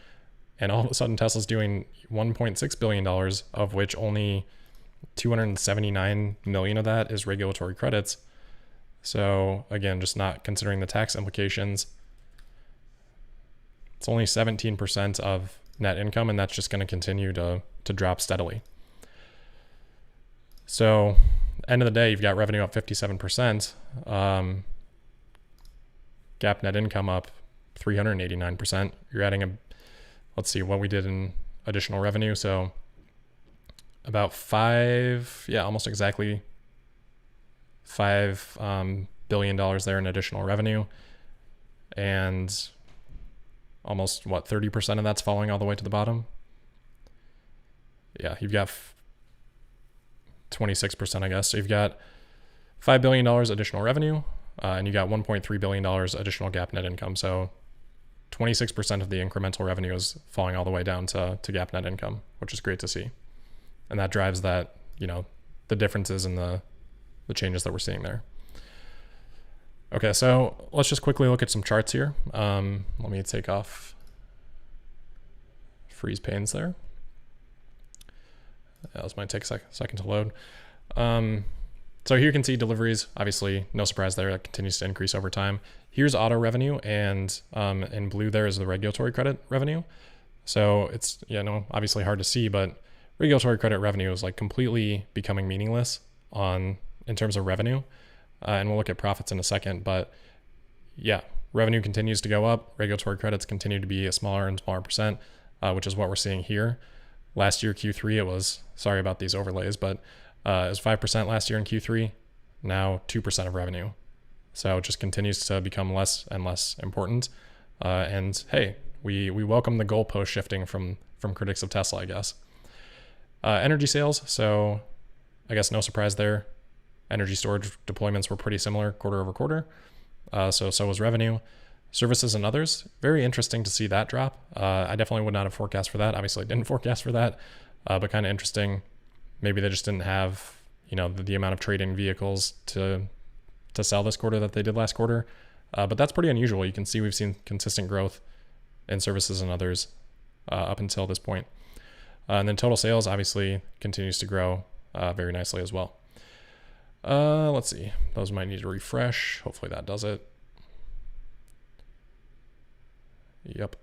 and all of a sudden Tesla's doing $1.6 billion, of which only 279 million of that is regulatory credits. So again, just not considering the tax implications, it's only 17% of net income, and that's just going to continue to drop steadily. So end of the day, you've got revenue up 57%, GAAP net income up 389%. You're adding let's see what we did in additional revenue. So about almost exactly $5 billion there in additional revenue, and almost 30% of that's falling all the way to the bottom. Yeah, you've got 26%, I guess. So you've got $5 billion additional revenue, and you got $1.3 billion additional GAAP net income. So 26% of the incremental revenue is falling all the way down to GAAP net income, which is great to see. And that drives that, you know, the differences in the changes that we're seeing there. Okay, so let's just quickly look at some charts here. Let me take off freeze panes there. This might take a second to load. So here you can see deliveries, obviously no surprise there, that continues to increase over time. Here's auto revenue, and in blue there is the regulatory credit revenue. So it's, obviously hard to see, but regulatory credit revenue is like completely becoming meaningless in terms of revenue. And we'll look at profits in a second, but yeah, revenue continues to go up. Regulatory credits continue to be a smaller and smaller percent, which is what we're seeing here. Last year, Q3, it was, sorry about these overlays, but it was 5% last year in Q3, now 2% of revenue. So it just continues to become less and less important. And hey, we welcome the goalpost shifting from critics of Tesla, I guess. Energy sales, so I guess no surprise there. Energy storage deployments were pretty similar quarter over quarter. So was revenue. Services and others, very interesting to see that drop. I definitely would not have forecast for that. Obviously, I didn't forecast for that, but kind of interesting. Maybe they just didn't have, the amount of trading vehicles to sell this quarter that they did last quarter. But that's pretty unusual. You can see we've seen consistent growth in services and others up until this point. And then total sales obviously continues to grow very nicely as well. Let's see. Those might need to refresh. Hopefully that does it. Yep.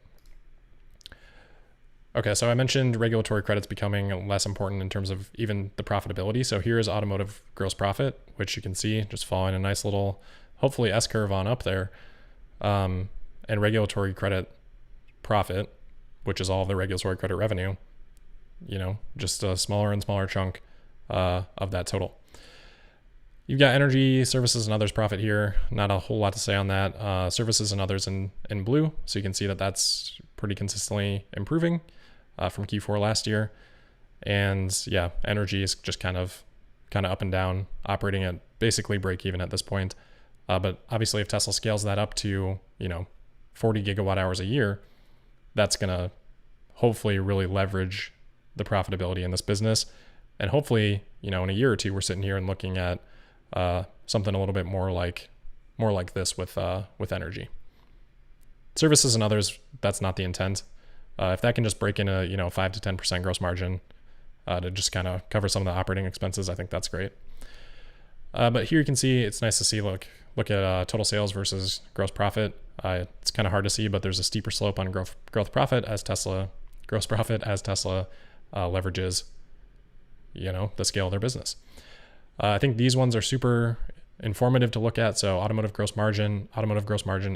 Okay, so I mentioned regulatory credits becoming less important in terms of even the profitability. So here is automotive gross profit, which you can see just following a nice little, hopefully S-curve on up there. And regulatory credit profit, which is all of the regulatory credit revenue, just a smaller and smaller chunk of that total. You've got energy, services, and others profit here. Not a whole lot to say on that. Services and others in blue. So you can see that that's pretty consistently improving from Q4 last year. And yeah, energy is just kind of up and down, operating at basically break even at this point. But obviously if Tesla scales that up to, 40 gigawatt hours a year, that's going to hopefully really leverage the profitability in this business. And hopefully, in a year or two, we're sitting here and looking at something a little bit more like this with energy. Services and others, that's not the intent. If that can just break in a 5 to 10% gross margin to just kind of cover some of the operating expenses, I think that's great. But here you can see, it's nice to see, look at total sales versus gross profit. It's kind of hard to see, but there's a steeper slope on gross profit as Tesla leverages, the scale of their business. I think these ones are super informative to look at. So automotive gross margin,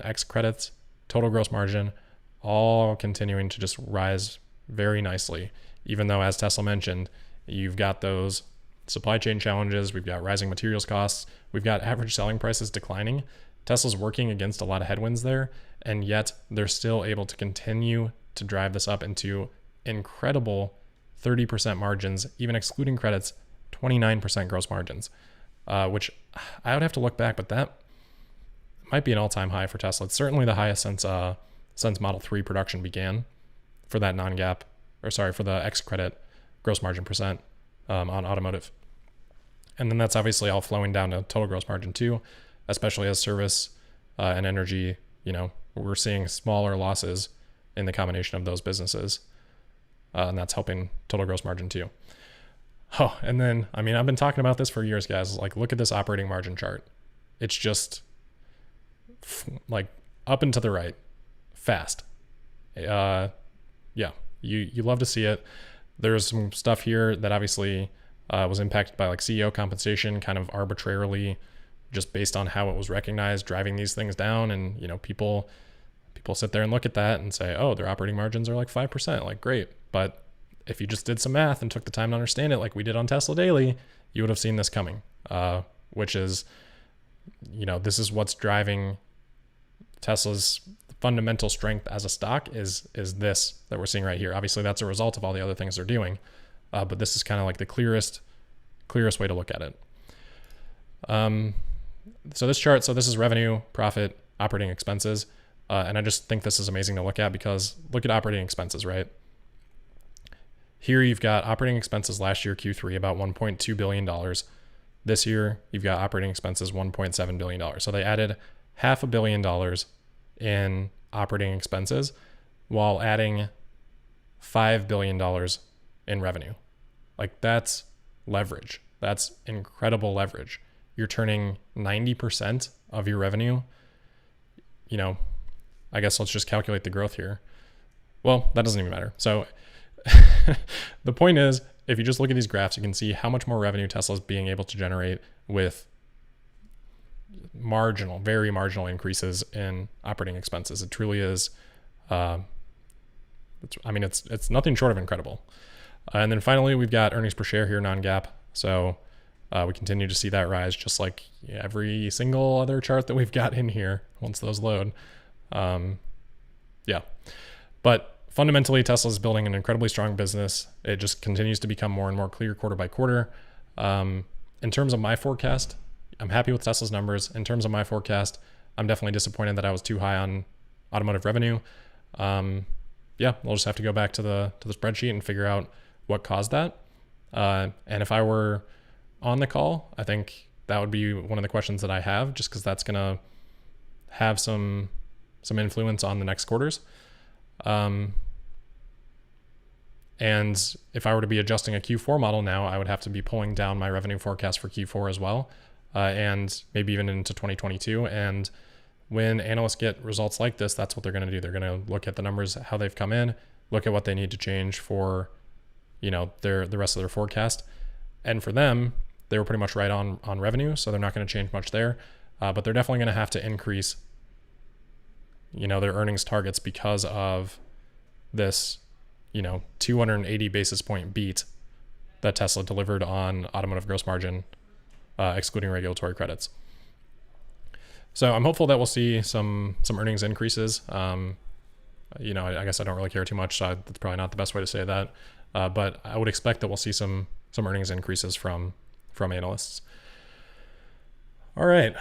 X credits, total gross margin, all continuing to just rise very nicely. Even though, as Tesla mentioned, you've got those supply chain challenges, we've got rising materials costs, we've got average selling prices declining. Tesla's working against a lot of headwinds there, and yet they're still able to continue to drive this up into incredible 30% margins, even excluding credits, 29% gross margins, which I would have to look back, but that might be an all-time high for Tesla. It's certainly the highest since Model 3 production began for that for the X credit gross margin percent on automotive. And then that's obviously all flowing down to total gross margin too, especially as service and energy, we're seeing smaller losses in the combination of those businesses. And that's helping total gross margin too. Oh, and then, I've been talking about this for years, guys. Like, look at this operating margin chart. It's just like up and to the right, fast. Yeah, you love to see it. There's some stuff here that obviously was impacted by like CEO compensation, kind of arbitrarily, just based on how it was recognized, driving these things down. And, people sit there and look at that and say, oh, their operating margins are like 5%. Like, great. But if you just did some math and took the time to understand it like we did on Tesla Daily, you would have seen this coming, which is, this is what's driving Tesla's fundamental strength as a stock is this that we're seeing right here. Obviously, that's a result of all the other things they're doing, but this is kind of like the clearest way to look at it. So this chart, this is revenue, profit, operating expenses, and I just think this is amazing to look at because look at operating expenses, right? Here you've got operating expenses last year, Q3, about $1.2 billion. This year, you've got operating expenses, $1.7 billion. So they added $500 million in operating expenses while adding $5 billion in revenue. Like that's leverage. That's incredible leverage. You're turning 90% of your revenue, I guess let's just calculate the growth here. Well, that doesn't even matter. So the point is, if you just look at these graphs, you can see how much more revenue Tesla's being able to generate with very marginal increases in operating expenses. It truly is, it's nothing short of incredible. And then finally, we've got earnings per share here, non-GAAP. So we continue to see that rise, just like every single other chart that we've got in here once those load. But fundamentally, Tesla's building an incredibly strong business. It just continues to become more and more clear quarter by quarter. In terms of my forecast, I'm happy with Tesla's numbers. In terms of my forecast, I'm definitely disappointed that I was too high on automotive revenue. We'll just have to go back to the spreadsheet and figure out what caused that. And if I were on the call, I think that would be one of the questions that I have, just because that's going to have some influence on the next quarters. And if I were to be adjusting a Q4 model now, I would have to be pulling down my revenue forecast for Q4 as well, and maybe even into 2022. And when analysts get results like this, that's what they're going to do. They're going to look at the numbers, how they've come in, look at what they need to change for, the rest of their forecast. And for them, they were pretty much right on revenue, so they're not going to change much there. But they're definitely going to have to increase, their earnings targets because of this, 280 basis point beat that Tesla delivered on automotive gross margin, excluding regulatory credits. So I'm hopeful that we'll see some earnings increases. I guess I don't really care too much, so that's probably not the best way to say that. But I would expect that we'll see some earnings increases from analysts. All right.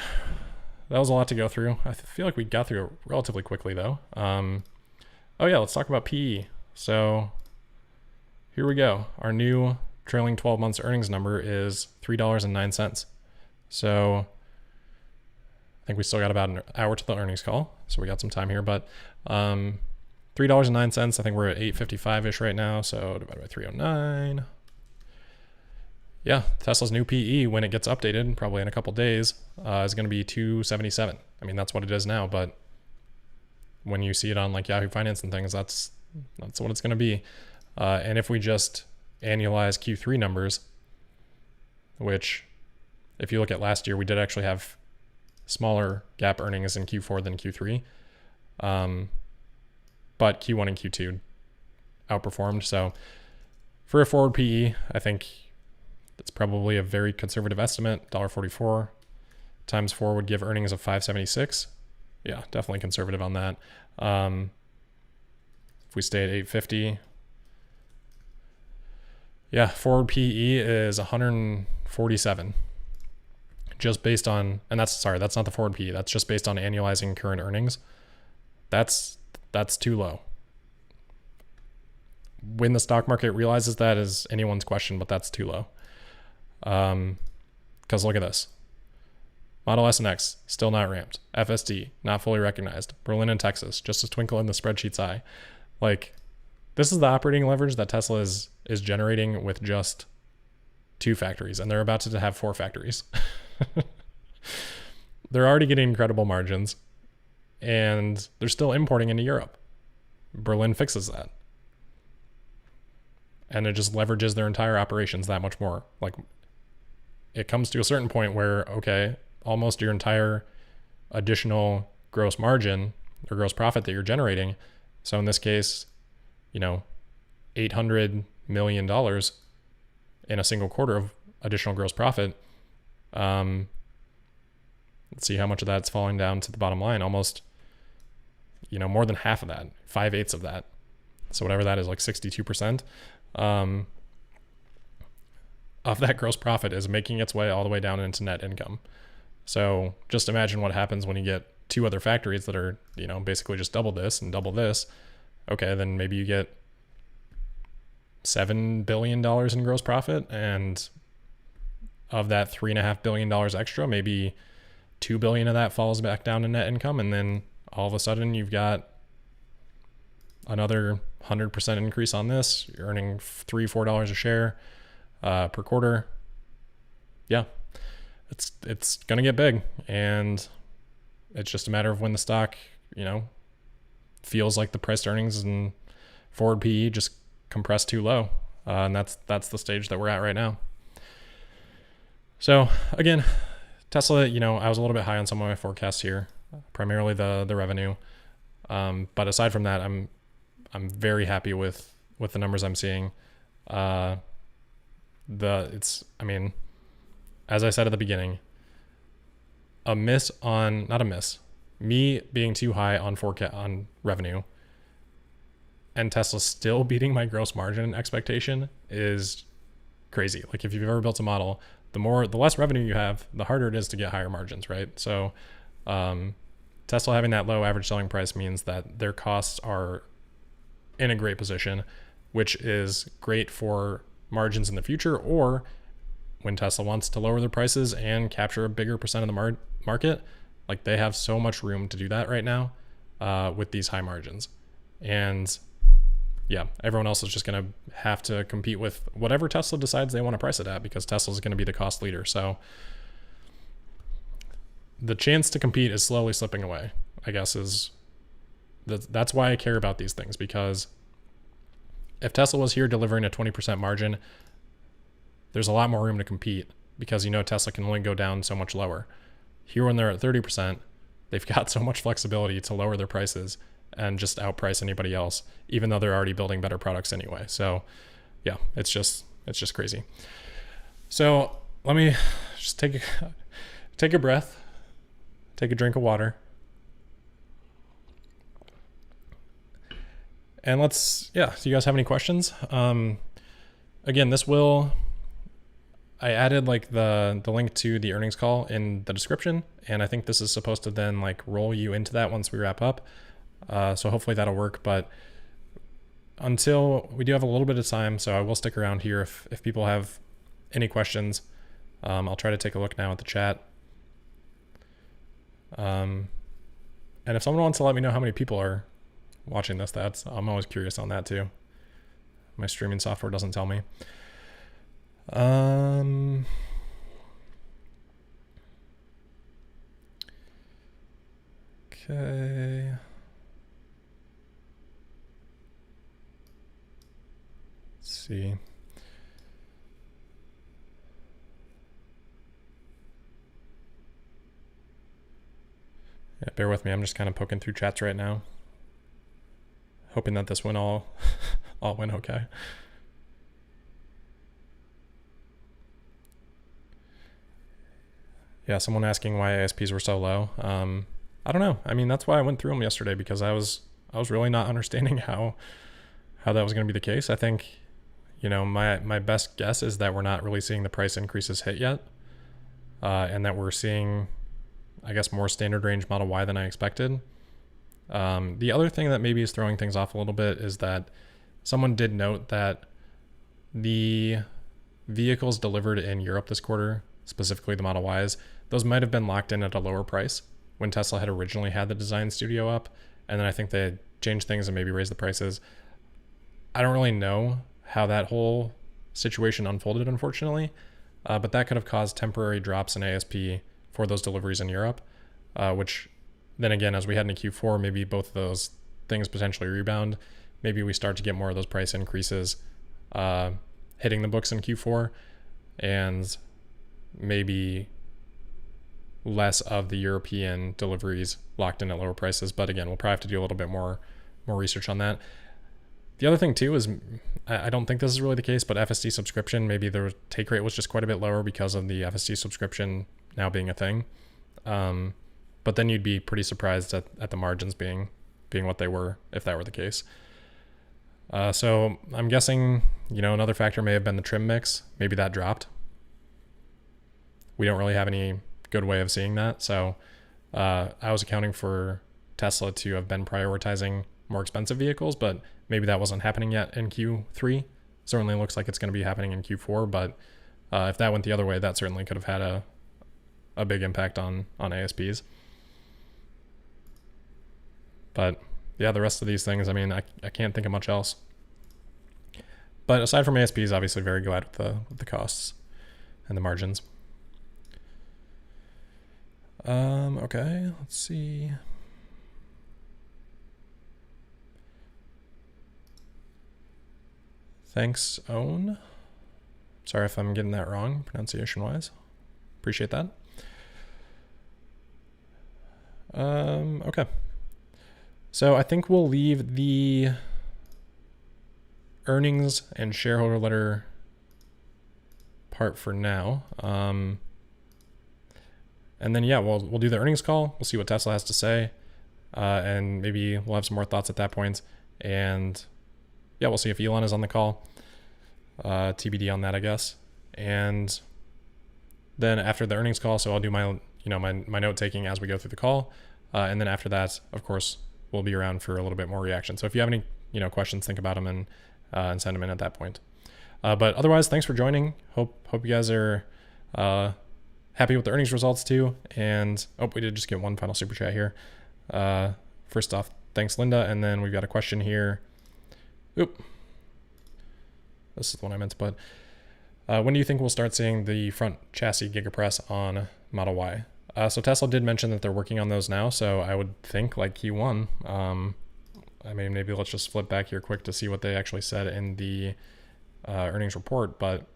That was a lot to go through. I feel like we got through it relatively quickly, though. Let's talk about PE. So here we go. Our new trailing 12 months earnings number is $3.09. So I think we still got about an hour to the earnings call, so we got some time here. But $3.09, I think we're at 855-ish right now, so divided by 309. Yeah, Tesla's new PE, when it gets updated, probably in a couple days, is going to be 277. I mean, that's what it is now, but when you see it on like Yahoo Finance and things, that's what it's going to be. And if we just annualize Q3 numbers, which if you look at last year, we did actually have smaller GAAP earnings in Q4 than Q3. But Q1 and Q2 outperformed. So for a forward PE, I think that's probably a very conservative estimate. $1.44 times 4 would give earnings of $5.76. Yeah, definitely conservative on that. If we stay at 850, yeah, forward PE is 147. Just based on, and that's not the forward PE. That's just based on annualizing current earnings. That's too low. When the stock market realizes that is anyone's question, but that's too low. Because look at this. Model S and X, still not ramped. FSD, not fully recognized. Berlin and Texas, just a twinkle in the spreadsheet's eye. Like, this is the operating leverage that Tesla is generating with just 2 factories, and they're about to have 4 factories. They're already getting incredible margins, and they're still importing into Europe. Berlin fixes that. And it just leverages their entire operations that much more. Like, it comes to a certain point where, okay, almost your entire additional gross margin or gross profit that you're generating. So in this case, $800 million in a single quarter of additional gross profit. Let's see how much of that's falling down to the bottom line. Almost, more than half of that, 5/8 of that. So whatever that is, like 62%. Of that gross profit is making its way all the way down into net income. So just imagine what happens when you get 2 other factories that are, basically just double this and double this. Okay, then maybe you get $7 billion in gross profit, and of that $3.5 billion extra, maybe $2 billion of that falls back down to net income, and then all of a sudden you've got another 100% increase on this. You're earning $3-4 a share. per quarter. Yeah, it's gonna get big, and it's just a matter of when the stock, feels like the price to earnings and forward PE just compressed too low, and that's the stage that we're at right now. So again, Tesla, I was a little bit high on some of my forecasts here, primarily the revenue, but aside from that, I'm very happy with the numbers I'm seeing. As I said at the beginning, me being too high on forecast on revenue and Tesla still beating my gross margin expectation is crazy. Like, if you've ever built a model, the less revenue you have, the harder it is to get higher margins, right? So Tesla having that low average selling price means that their costs are in a great position, which is great for margins in the future, or when Tesla wants to lower their prices and capture a bigger percent of the market. Like, they have so much room to do that right now with these high margins. And yeah, everyone else is just going to have to compete with whatever Tesla decides they want to price it at, because Tesla is going to be the cost leader. So the chance to compete is slowly slipping away, I guess. That's why I care about these things, because if Tesla was here delivering a 20% margin, there's a lot more room to compete, because Tesla can only go down so much lower. Here, when they're at 30%, they've got so much flexibility to lower their prices and just outprice anybody else, even though they're already building better products anyway. So yeah, it's just crazy. So let me just take a breath, take a drink of water, and do you guys have any questions? Again, I added like the link to the earnings call in the description, and I think this is supposed to then like roll you into that once we wrap up. So hopefully that'll work, but until we do have a little bit of time, so I will stick around here if people have any questions. I'll try to take a look now at the chat. And if someone wants to let me know how many people are watching this, I'm always curious on that too. My streaming software doesn't tell me. Okay. Let's see. Yeah, bear with me. I'm just kind of poking through chats right now, hoping that this went all went okay. Yeah, someone asking why ASPs were so low. I don't know. I mean, that's why I went through them yesterday, because I was really not understanding how that was going to be the case. I think, my best guess is that we're not really seeing the price increases hit yet, and that we're seeing, I guess, more standard range Model Y than I expected. The other thing that maybe is throwing things off a little bit is that someone did note that the vehicles delivered in Europe this quarter, specifically the Model Ys, those might have been locked in at a lower price when Tesla had originally had the design studio up, and then I think they changed things and maybe raised the prices. I don't really know how that whole situation unfolded, unfortunately, but that could have caused temporary drops in ASP for those deliveries in Europe, which then again, as we head into Q4, maybe both of those things potentially rebound. Maybe we start to get more of those price increases hitting the books in Q4, and maybe less of the European deliveries locked in at lower prices. But again, we'll probably have to do a little bit more research on that. The other thing too is, I don't think this is really the case, but FSD subscription, maybe the take rate was just quite a bit lower because of the FSD subscription now being a thing. But then you'd be pretty surprised at the margins being what they were if that were the case. So I'm guessing, another factor may have been the trim mix. Maybe that dropped. We don't really have any good way of seeing that. So I was accounting for Tesla to have been prioritizing more expensive vehicles, but maybe that wasn't happening yet in Q3. Certainly looks like it's going to be happening in Q4, but if that went the other way, that certainly could have had a big impact on ASPs. But yeah, the rest of these things, I mean, I can't think of much else. But aside from ASPs, obviously very glad with the costs and the margins. Okay, let's see. Thanks, Own. Sorry if I'm getting that wrong, pronunciation-wise. Appreciate that. Okay. So I think we'll leave the earnings and shareholder letter part for now. And then, yeah, we'll do the earnings call. We'll see what Tesla has to say. And maybe we'll have some more thoughts at that point. And yeah, we'll see if Elon is on the call. TBD on that, I guess. And then after the earnings call, so I'll do my note taking as we go through the call. And then after that, of course, we'll be around for a little bit more reaction. So if you have any, questions, think about them and send them in at that point. But otherwise, thanks for joining. Hope you guys are happy with the earnings results too. And we did just get one final super chat here. First off, thanks, Linda. And then we've got a question here. Oop. This is the one I meant to put. When do you think we'll start seeing the front chassis gigapress on Model Y? So Tesla did mention that they're working on those now. So I would think like Q1. I mean, maybe let's just flip back here quick to see what they actually said in the earnings report. But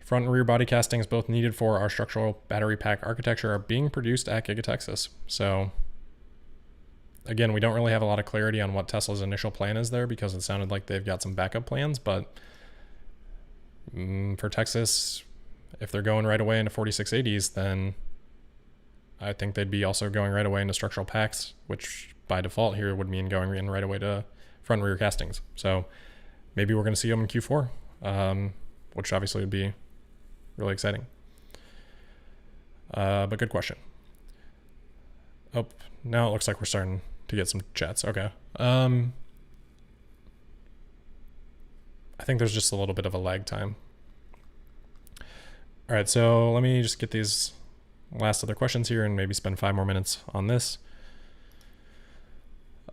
front and rear body castings, both needed for our structural battery pack architecture, are being produced at Giga Texas. So again, we don't really have a lot of clarity on what Tesla's initial plan is there because it sounded like they've got some backup plans. But for Texas, if they're going right away into 4680s, then I think they'd be also going right away into structural packs, which by default here would mean going in right away to front and rear castings. So maybe we're going to see them in Q4, which obviously would be really exciting. But good question. Now it looks like we're starting to get some chats. Okay. I think there's just a little bit of a lag time. All right, so let me just get these last other questions here and maybe spend 5 more minutes on this.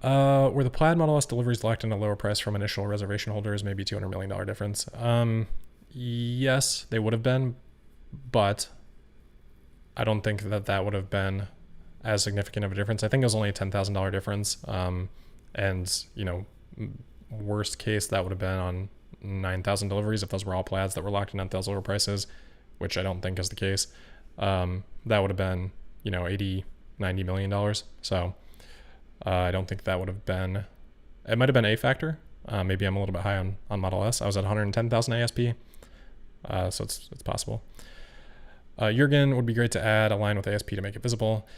Were the Plaid Model S deliveries locked in a lower price from initial reservation holders, maybe $200 million difference? Yes, they would have been, but I don't think that would have been as significant of a difference. I think it was only a $10,000 difference. And, worst case, that would have been on 9,000 deliveries if those were all Plaids that were locked in at those lower prices, which I don't think is the case. That would have been, $80, $90 million. So I don't think that would have been, it might have been a factor. Maybe I'm a little bit high on Model S. I was at 110,000 ASP. So it's possible. Jurgen, would be great to add a line with ASP to make it visible.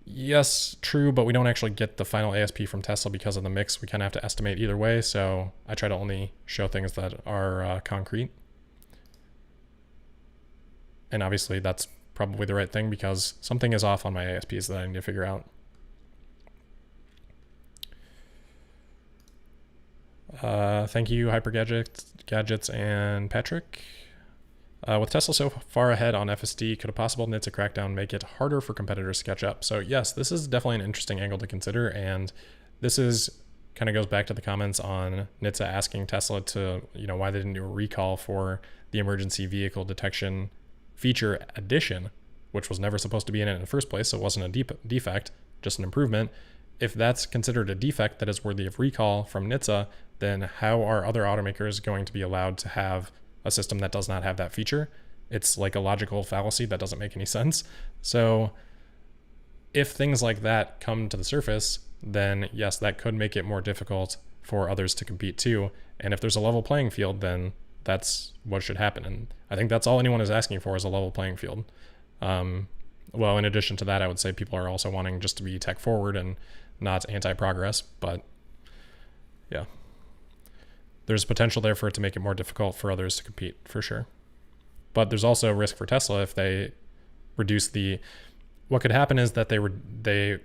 Yes, true, but we don't actually get the final ASP from Tesla because of the mix. We kind of have to estimate either way, so I try to only show things that are concrete. And obviously that's probably the right thing because something is off on my ASPs that I need to figure out. Thank you, Gadgets and Patrick. With Tesla so far ahead on FSD, could a possible NHTSA crackdown make it harder for competitors to catch up? So yes, this is definitely an interesting angle to consider. And this kind of goes back to the comments on NHTSA asking Tesla to, why they didn't do a recall for the emergency vehicle detection feature addition, which was never supposed to be in it in the first place. So it wasn't a defect, just an improvement. If that's considered a defect that is worthy of recall from NHTSA, then how are other automakers going to be allowed to have a system that does not have that feature? It's like a logical fallacy that doesn't make any sense. So if things like that come to the surface, then yes, that could make it more difficult for others to compete too. And if there's a level playing field, then that's what should happen. And I think that's all anyone is asking for is a level playing field. Well, in addition to that, I would say people are also wanting just to be tech forward and not anti-progress, but yeah. There's potential there for it to make it more difficult for others to compete, for sure. But there's also a risk for Tesla if they reduce what could happen is that they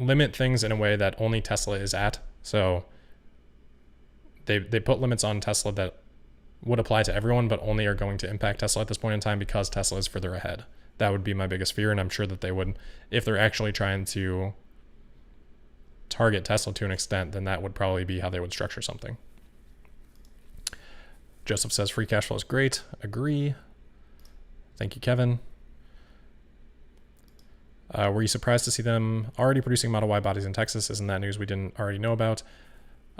limit things in a way that only Tesla is at. So they put limits on Tesla that would apply to everyone, but only are going to impact Tesla at this point in time because Tesla is further ahead. That would be my biggest fear, and I'm sure that they would, if they're actually trying to target Tesla to an extent, then that would probably be how they would structure something. Joseph says free cash flow is great. Agree. Thank you, Kevin. Were you surprised to see them already producing Model Y bodies in Texas? Isn't that news we didn't already know about?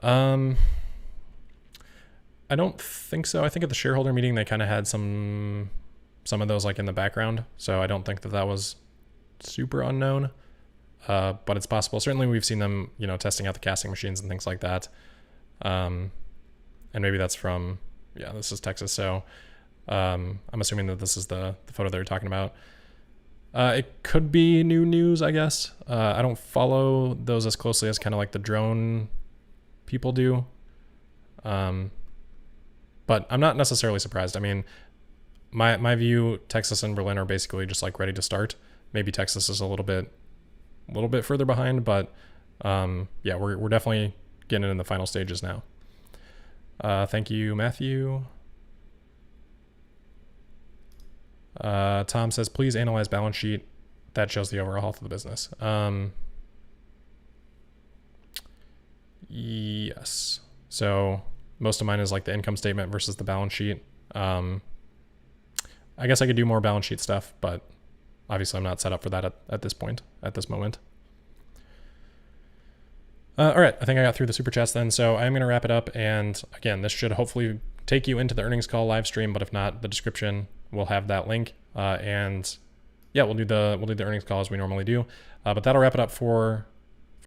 I don't think so. I think at the shareholder meeting they kind of had some of those like in the background, so I don't think that was super unknown. But it's possible. Certainly we've seen them, testing out the casting machines and things like that. And maybe that's from, this is Texas. So I'm assuming that this is the photo they were talking about. It could be new news, I guess. I don't follow those as closely as kind of like the drone people do. But I'm not necessarily surprised. I mean, my view, Texas and Berlin are basically just like ready to start. Maybe Texas is a little bit further behind, but we're definitely getting in the final stages now. Thank you, Matthew. Tom says, please analyze balance sheet. That shows the overall health of the business. Yes. So most of mine is like the income statement versus the balance sheet. I guess I could do more balance sheet stuff, but obviously I'm not set up for that at this moment. All right, I think I got through the super chats then. So I'm going to wrap it up. And again, this should hopefully take you into the earnings call live stream, but if not, the description will have that link. We'll do the earnings call as we normally do. But that'll wrap it up for